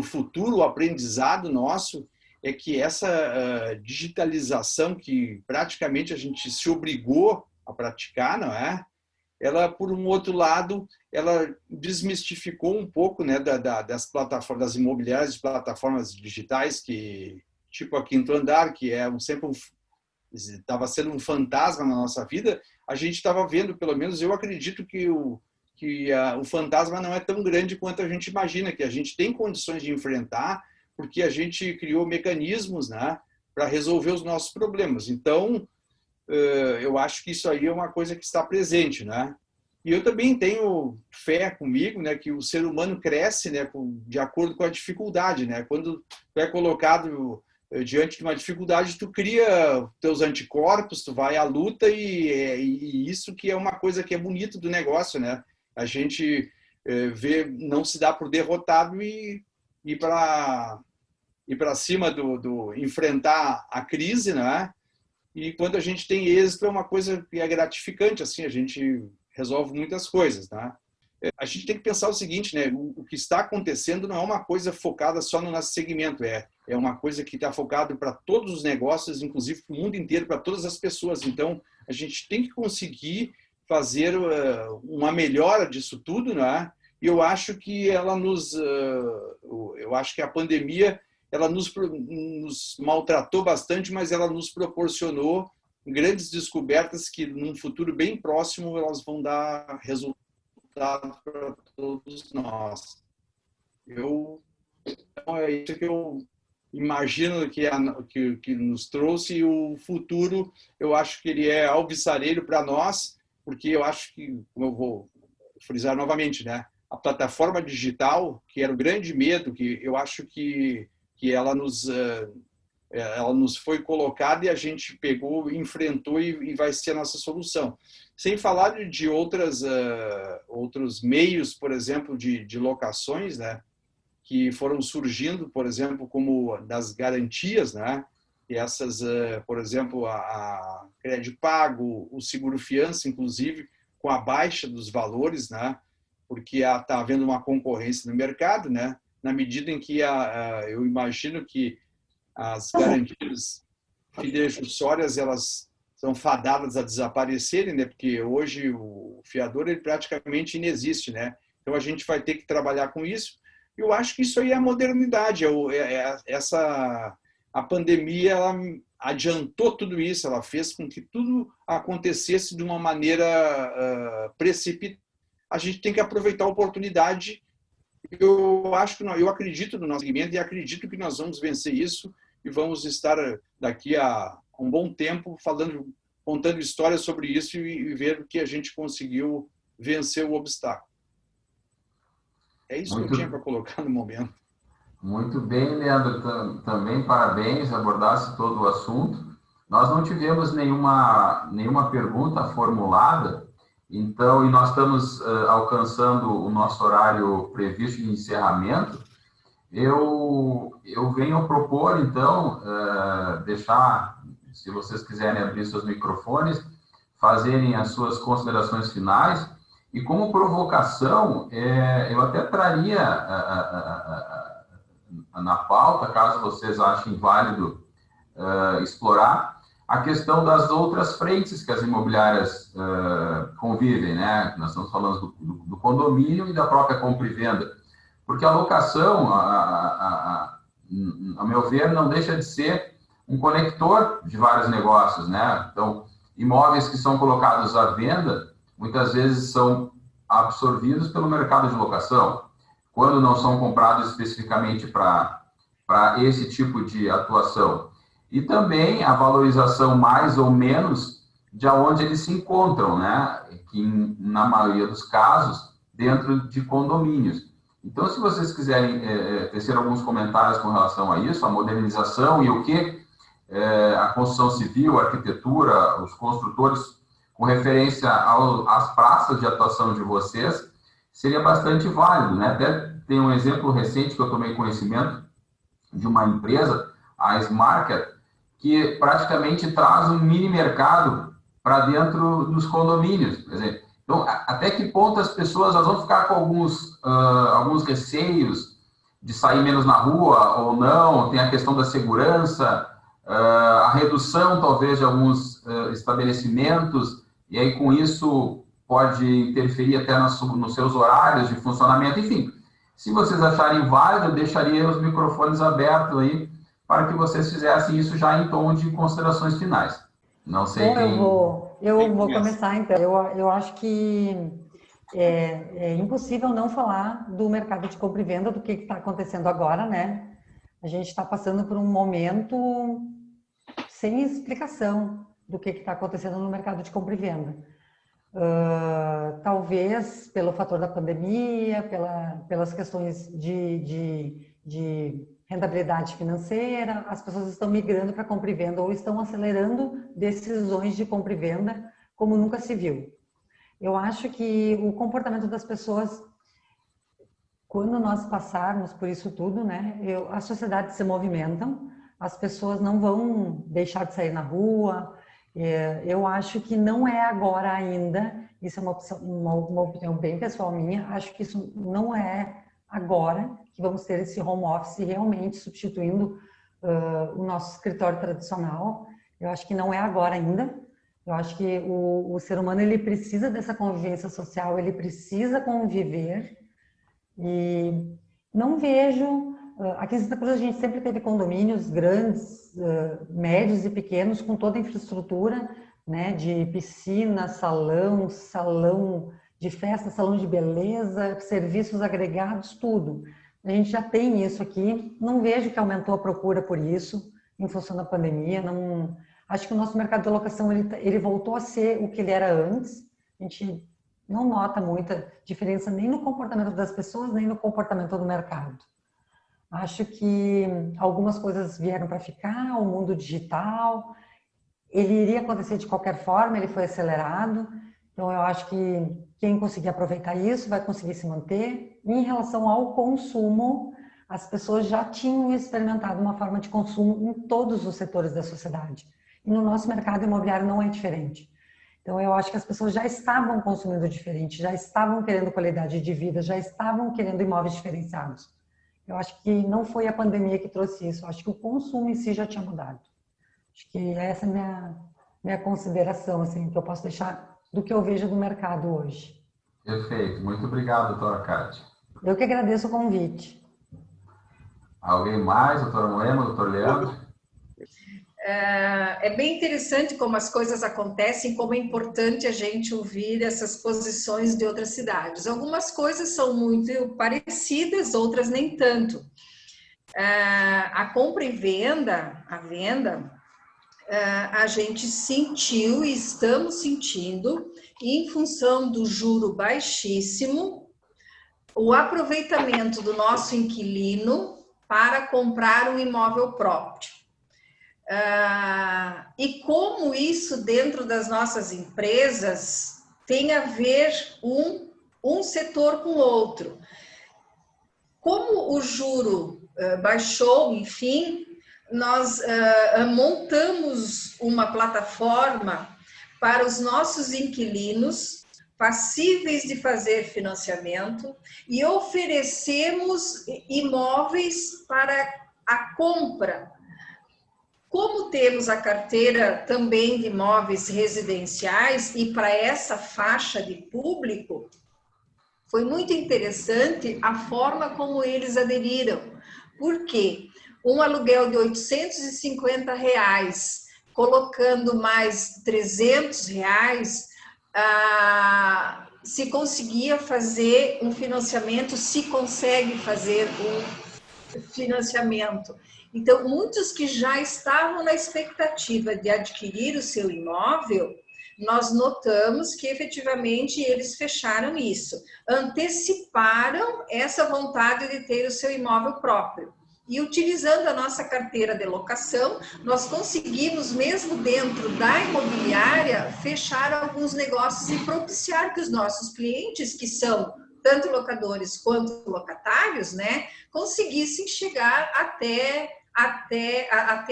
futuro, o aprendizado nosso, é que essa digitalização que praticamente a gente se obrigou a praticar, não é? Ela, por um outro lado, ela desmistificou um pouco, né, das plataformas, das imobiliárias, de plataformas digitais, que, tipo a Quinto Andar, que sempre estava sendo um fantasma na nossa vida. A gente estava vendo, pelo menos eu acredito que o fantasma não é tão grande quanto a gente imagina, que a gente tem condições de enfrentar, porque a gente criou mecanismos, né, para resolver os nossos problemas. Então, eu acho que isso aí é uma coisa que está presente, né? E eu também tenho fé comigo, né, que o ser humano cresce, né, de acordo com a dificuldade, né? Quando tu é colocado diante de uma dificuldade, tu cria teus anticorpos, tu vai à luta e isso que é uma coisa que é bonito do negócio, né? A gente vê, não se dá por derrotado e para cima do enfrentar a crise, né? E quando a gente tem êxito, é uma coisa que é gratificante, assim, a gente resolve muitas coisas, né? A gente tem que pensar o seguinte, né? O que está acontecendo não é uma coisa focada só no nosso segmento, é uma coisa que está focada para todos os negócios, inclusive para o mundo inteiro, para todas as pessoas. Então, a gente tem que conseguir fazer uma melhora disso tudo, né? E eu acho que eu acho que a pandemia ela nos maltratou bastante, mas ela nos proporcionou grandes descobertas que, num futuro bem próximo, elas vão dar resultado para todos nós. Então, é isso que eu imagino que nos trouxe, e o futuro, eu acho que ele é alvissareiro para nós, porque eu acho que, como eu vou frisar novamente, né, a plataforma digital, que era o grande medo, que eu acho que ela nos foi colocada e a gente pegou, enfrentou e vai ser a nossa solução. Sem falar de outros meios, por exemplo, de locações, né, que foram surgindo, por exemplo, como das garantias, né, e essas, por exemplo, a crédito pago, o seguro fiança, inclusive, com a baixa dos valores, né, porque está havendo uma concorrência no mercado, né, na medida em que eu imagino que as garantias fidejussórias elas são fadadas a desaparecerem, né? Porque hoje o fiador ele praticamente inexiste, né? Então a gente vai ter que trabalhar com isso. E eu acho que isso aí é a modernidade. A pandemia ela adiantou tudo isso, ela fez com que tudo acontecesse de uma maneira precipitada. A gente tem que aproveitar a oportunidade. Eu acredito no nosso segmento e acredito que nós vamos vencer isso e vamos estar daqui a um bom tempo contando histórias sobre isso e ver que a gente conseguiu vencer o obstáculo. É isso que eu tinha para colocar no momento. Muito bem, Leandro. Também parabéns, abordasse todo o assunto. Nós não tivemos nenhuma pergunta formulada Então, e nós estamos alcançando o nosso horário previsto de encerramento. Eu venho propor, então, deixar, se vocês quiserem abrir seus microfones, fazerem as suas considerações finais, e como provocação, eu até traria na pauta, caso vocês achem válido explorar, a questão das outras frentes que as imobiliárias convivem, né? Nós estamos falando do condomínio e da própria compra e venda, porque a locação, a meu ver, não deixa de ser um conector de vários negócios, né? Então, imóveis que são colocados à venda, muitas vezes são absorvidos pelo mercado de locação, quando não são comprados especificamente para esse tipo de atuação. E também a valorização mais ou menos de onde eles se encontram, né? Que na maioria dos casos, dentro de condomínios. Então, se vocês quiserem tecer alguns comentários com relação a isso, a modernização e o que a construção civil, a arquitetura, os construtores, com referência às praças de atuação de vocês, seria bastante válido, né? Até tem um exemplo recente que eu tomei conhecimento de uma empresa, a Smarket, que praticamente traz um mini mercado para dentro dos condomínios. Por exemplo. Então, até que ponto as pessoas vão ficar com alguns receios de sair menos na rua ou não, tem a questão da segurança, a redução, talvez, de alguns estabelecimentos, e aí, com isso, pode interferir até nos seus horários de funcionamento. Enfim, se vocês acharem válido, eu deixaria os microfones abertos aí, para que vocês fizessem isso já em tom de considerações finais. Não sei quem... Eu vou começar, então. Eu acho que é impossível não falar do mercado de compra e venda, do que está acontecendo agora, né? A gente está passando por um momento sem explicação do que está acontecendo no mercado de compra e venda. Talvez pelo fator da pandemia, pelas questões de rentabilidade financeira, as pessoas estão migrando para compra e venda ou estão acelerando decisões de compra e venda como nunca se viu. Eu acho que o comportamento das pessoas, quando nós passarmos por isso tudo, né, as sociedades se movimentam, as pessoas não vão deixar de sair na rua. Eu acho que não é agora ainda, isso é uma opinião bem pessoal minha, acho que isso não é agora que vamos ter esse home office realmente substituindo o nosso escritório tradicional. Eu acho que não é agora ainda. Eu acho que o ser humano, ele precisa dessa convivência social, ele precisa conviver. E não vejo... Aqui em Santa Cruz a gente sempre teve condomínios grandes, médios e pequenos, com toda a infraestrutura, né, de piscina, salão de festa, salão de beleza, serviços agregados, tudo. A gente já tem isso aqui. Não vejo que aumentou a procura por isso em função da pandemia. Não, acho que o nosso mercado de locação ele voltou a ser o que ele era antes. A gente não nota muita diferença nem no comportamento das pessoas, nem no comportamento do mercado. Acho que algumas coisas vieram para ficar, o mundo digital, ele iria acontecer de qualquer forma, ele foi acelerado. Então, eu acho que quem conseguir aproveitar isso vai conseguir se manter. Em relação ao consumo, as pessoas já tinham experimentado uma forma de consumo em todos os setores da sociedade. E no nosso mercado imobiliário não é diferente. Então, eu acho que as pessoas já estavam consumindo diferente, já estavam querendo qualidade de vida, já estavam querendo imóveis diferenciados. Eu acho que não foi a pandemia que trouxe isso. Eu acho que o consumo em si já tinha mudado. Acho que essa é a minha consideração, assim, que eu posso deixar do que eu vejo do mercado hoje. Perfeito. Muito obrigado, doutora Kátia. Eu que agradeço o convite. Alguém mais, doutora Moema, doutor Leandro? É bem interessante como as coisas acontecem, como é importante a gente ouvir essas posições de outras cidades. Algumas coisas são muito parecidas, outras nem tanto. A compra e venda, a venda, a gente sentiu e estamos sentindo, em função do juro baixíssimo, o aproveitamento do nosso inquilino para comprar um imóvel próprio. E como isso dentro das nossas empresas tem a ver um setor com o outro. Como o juro baixou, enfim, nós montamos uma plataforma para os nossos inquilinos passíveis de fazer financiamento e oferecemos imóveis para a compra. Como temos a carteira também de imóveis residenciais e para essa faixa de público, foi muito interessante a forma como eles aderiram. Por quê? Um aluguel de R$850, colocando mais R$300, se conseguia fazer um financiamento, se consegue fazer um financiamento. Então, muitos que já estavam na expectativa de adquirir o seu imóvel, nós notamos que efetivamente eles fecharam isso, anteciparam essa vontade de ter o seu imóvel próprio. E utilizando a nossa carteira de locação, nós conseguimos, mesmo dentro da imobiliária, fechar alguns negócios e propiciar que os nossos clientes, que são tanto locadores quanto locatários, né, conseguissem chegar até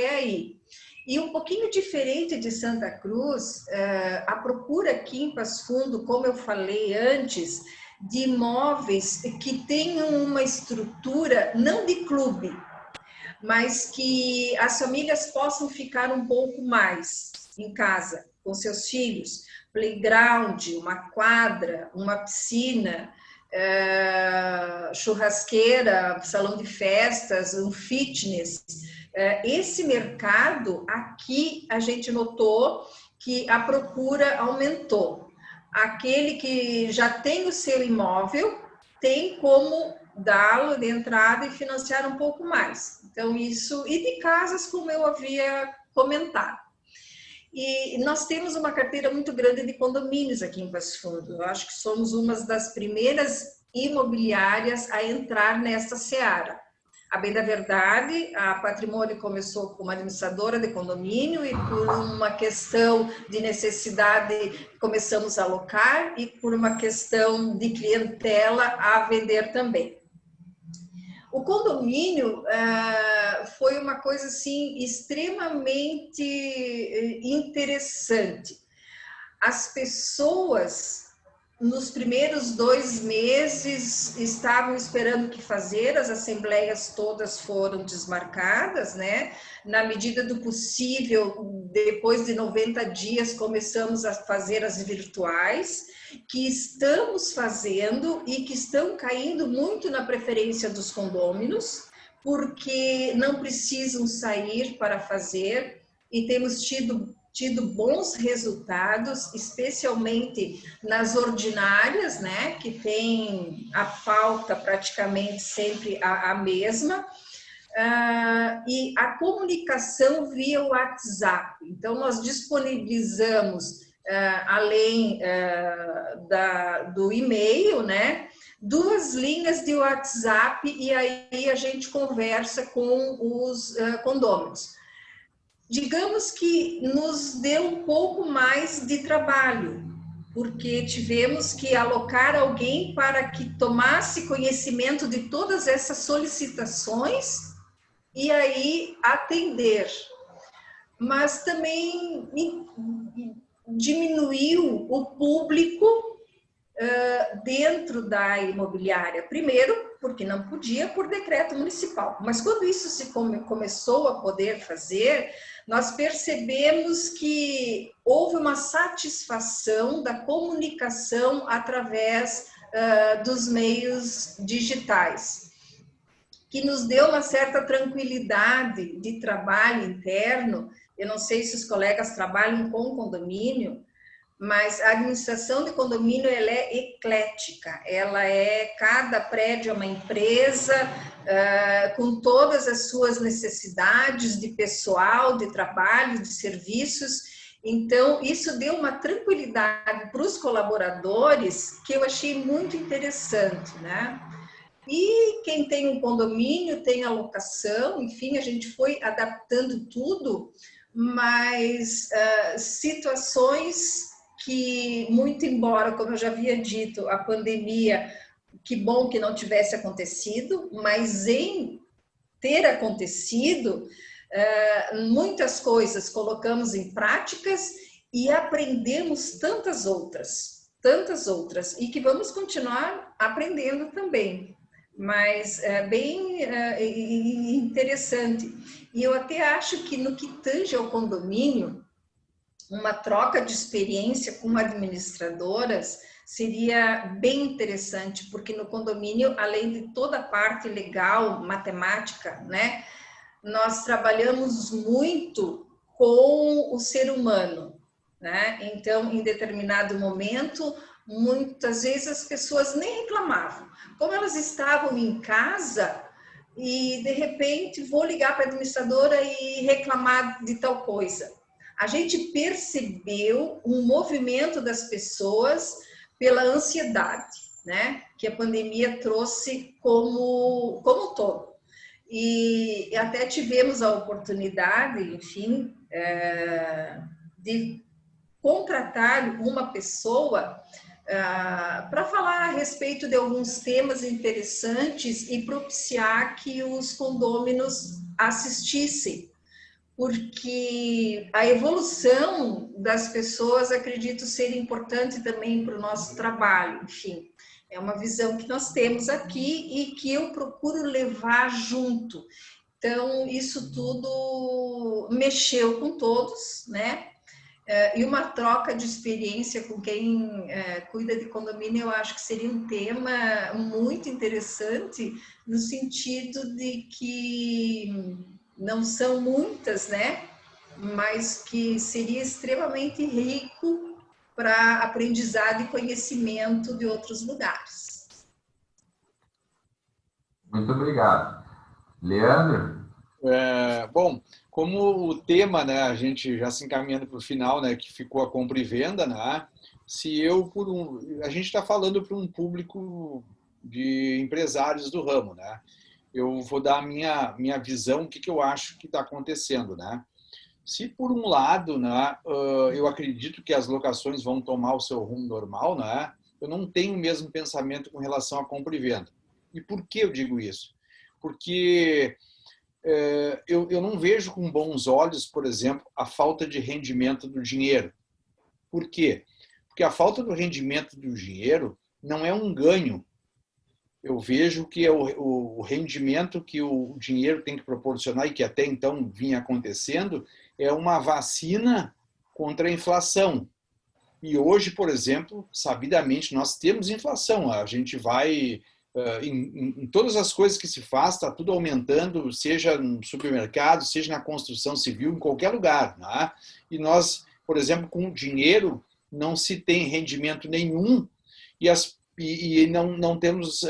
aí. E um pouquinho diferente de Santa Cruz, a procura aqui em Passo Fundo, como eu falei antes, de imóveis que tenham uma estrutura, não de clube, mas que as famílias possam ficar um pouco mais em casa, com seus filhos, playground, uma quadra, uma piscina, churrasqueira, salão de festas, um fitness. Esse mercado aqui a gente notou que a procura aumentou. Aquele que já tem o seu imóvel tem como dá-lo de entrada e financiar um pouco mais. Então isso, e de casas como eu havia comentado. E nós temos uma carteira muito grande de condomínios aqui em Passo Fundo. Eu acho que somos uma das primeiras imobiliárias a entrar nessa seara. A bem da verdade, a Patrimônio começou como administradora de condomínio e por uma questão de necessidade começamos a alocar e por uma questão de clientela a vender também. O condomínio foi uma coisa assim extremamente interessante. As pessoas nos primeiros 2 meses estavam esperando o que fazer, as assembleias todas foram desmarcadas, né? Na medida do possível, depois de 90 dias, começamos a fazer as virtuais, que estamos fazendo e que estão caindo muito na preferência dos condôminos, porque não precisam sair para fazer e temos tido bons resultados, especialmente nas ordinárias, né, que tem a pauta praticamente sempre a mesma, e a comunicação via WhatsApp. Então, nós disponibilizamos, além do e-mail, né, 2 linhas de WhatsApp e aí a gente conversa com os condôminos. Digamos que nos deu um pouco mais de trabalho, porque tivemos que alocar alguém para que tomasse conhecimento de todas essas solicitações e aí atender. Mas também diminuiu o público dentro da imobiliária. Primeiro, porque não podia por decreto municipal. Mas quando isso se começou a poder fazer, nós percebemos que houve uma satisfação da comunicação através dos meios digitais, que nos deu uma certa tranquilidade de trabalho interno. Eu não sei se os colegas trabalham com condomínio, mas a administração de condomínio ela é eclética, cada prédio é uma empresa com todas as suas necessidades de pessoal, de trabalho, de serviços. Então, isso deu uma tranquilidade para os colaboradores que eu achei muito interessante, né? E quem tem um condomínio tem a locação, enfim, a gente foi adaptando tudo, mas situações que, muito embora, como eu já havia dito, a pandemia, que bom que não tivesse acontecido, mas em ter acontecido, muitas coisas colocamos em práticas e aprendemos tantas outras, e que vamos continuar aprendendo também. Mas é bem interessante. E eu até acho que no que tange ao condomínio, uma troca de experiência com administradoras seria bem interessante, porque no condomínio, além de toda a parte legal, matemática, né, nós trabalhamos muito com o ser humano, né? Então, em determinado momento, muitas vezes as pessoas nem reclamavam. Como elas estavam em casa e, de repente, vou ligar para a administradora e reclamar de tal coisa. A gente percebeu um movimento das pessoas pela ansiedade, né? Que a pandemia trouxe como todo. E até tivemos a oportunidade, enfim, de contratar uma pessoa para falar a respeito de alguns temas interessantes e propiciar que os condôminos assistissem, porque a evolução das pessoas, acredito, ser importante também para o nosso trabalho. Enfim, é uma visão que nós temos aqui e que eu procuro levar junto. Então, isso tudo mexeu com todos, né? E uma troca de experiência com quem cuida de condomínio, eu acho que seria um tema muito interessante, no sentido de que não são muitas, né? Mas que seria extremamente rico para aprendizado e conhecimento de outros lugares. Muito obrigado. Leandro? Bom, como o tema, né, a gente já se encaminhando para o final, né, que ficou a compra e venda, né, a gente está falando para um público de empresários do ramo, né, eu vou dar a minha visão, o que eu acho que está acontecendo, né. Se por um lado, né, eu acredito que as locações vão tomar o seu rumo normal, né, eu não tenho o mesmo pensamento com relação à compra e venda. E por que eu digo isso? Porque eu não vejo com bons olhos, por exemplo, a falta de rendimento do dinheiro. Por quê? Porque a falta do rendimento do dinheiro não é um ganho. Eu vejo que é o rendimento que o dinheiro tem que proporcionar, e que até então vinha acontecendo, é uma vacina contra a inflação. E hoje, por exemplo, sabidamente, nós temos inflação. A gente vai... Em todas as coisas que se faz, está tudo aumentando, seja no supermercado, seja na construção civil, em qualquer lugar, né? E nós, por exemplo, com o dinheiro, não se tem rendimento nenhum e não temos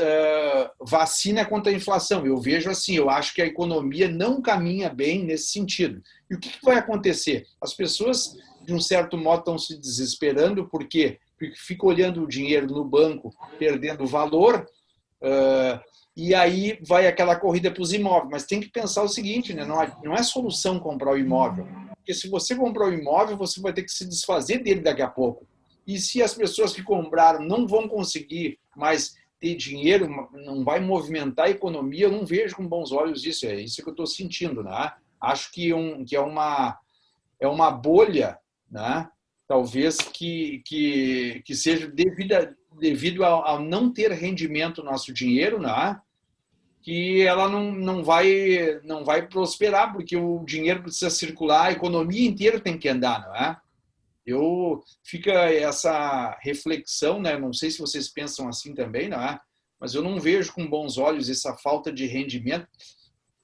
vacina contra a inflação. Eu vejo assim, eu acho que a economia não caminha bem nesse sentido. E o que vai acontecer? As pessoas, de um certo modo, estão se desesperando, por quê? Porque ficam olhando o dinheiro no banco, perdendo valor, e aí vai aquela corrida para os imóveis. Mas tem que pensar o seguinte, né? Não é solução comprar o imóvel, porque se você comprar o imóvel, você vai ter que se desfazer dele daqui a pouco. E se as pessoas que compraram não vão conseguir mais ter dinheiro, não vai movimentar a economia, eu não vejo com bons olhos isso. É isso que eu estou sentindo, né? Acho que é uma bolha, né? Talvez que seja devido ao não ter rendimento nosso dinheiro, né? Que ela não vai prosperar, porque o dinheiro precisa circular, a economia inteira tem que andar, não é? Fica essa reflexão, né? Não sei se vocês pensam assim também, não é? Mas eu não vejo com bons olhos essa falta de rendimento,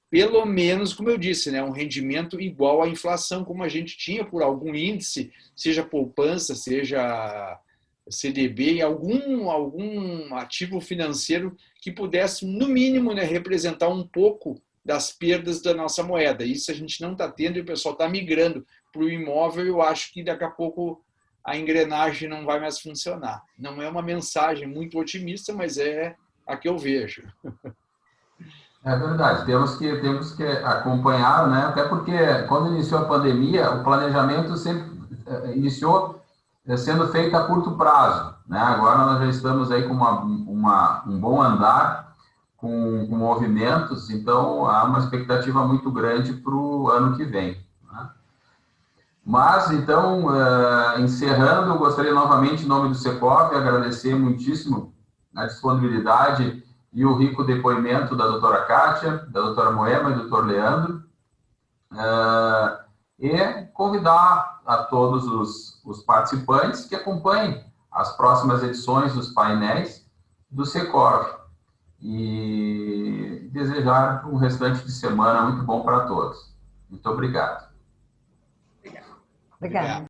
pelo menos, como eu disse, né? Um rendimento igual à inflação, como a gente tinha por algum índice, seja poupança, seja CDB, algum ativo financeiro que pudesse, no mínimo, né, representar um pouco das perdas da nossa moeda. Isso a gente não está tendo e o pessoal está migrando para o imóvel. Eu acho que daqui a pouco a engrenagem não vai mais funcionar. Não é uma mensagem muito otimista, mas é a que eu vejo. É verdade, temos que acompanhar, né? Até porque quando iniciou a pandemia, o planejamento sempre iniciou sendo feita a curto prazo, né? Agora nós já estamos aí com um bom andar, com movimentos, então há uma expectativa muito grande para o ano que vem, né? Mas, então, encerrando, eu gostaria novamente, em nome do Secov, agradecer muitíssimo a disponibilidade e o rico depoimento da doutora Kátia, da doutora Moema e do doutor Leandro, e convidar a todos os participantes que acompanhem as próximas edições dos painéis do Secov e desejar um restante de semana muito bom para todos. Muito obrigado. Obrigada.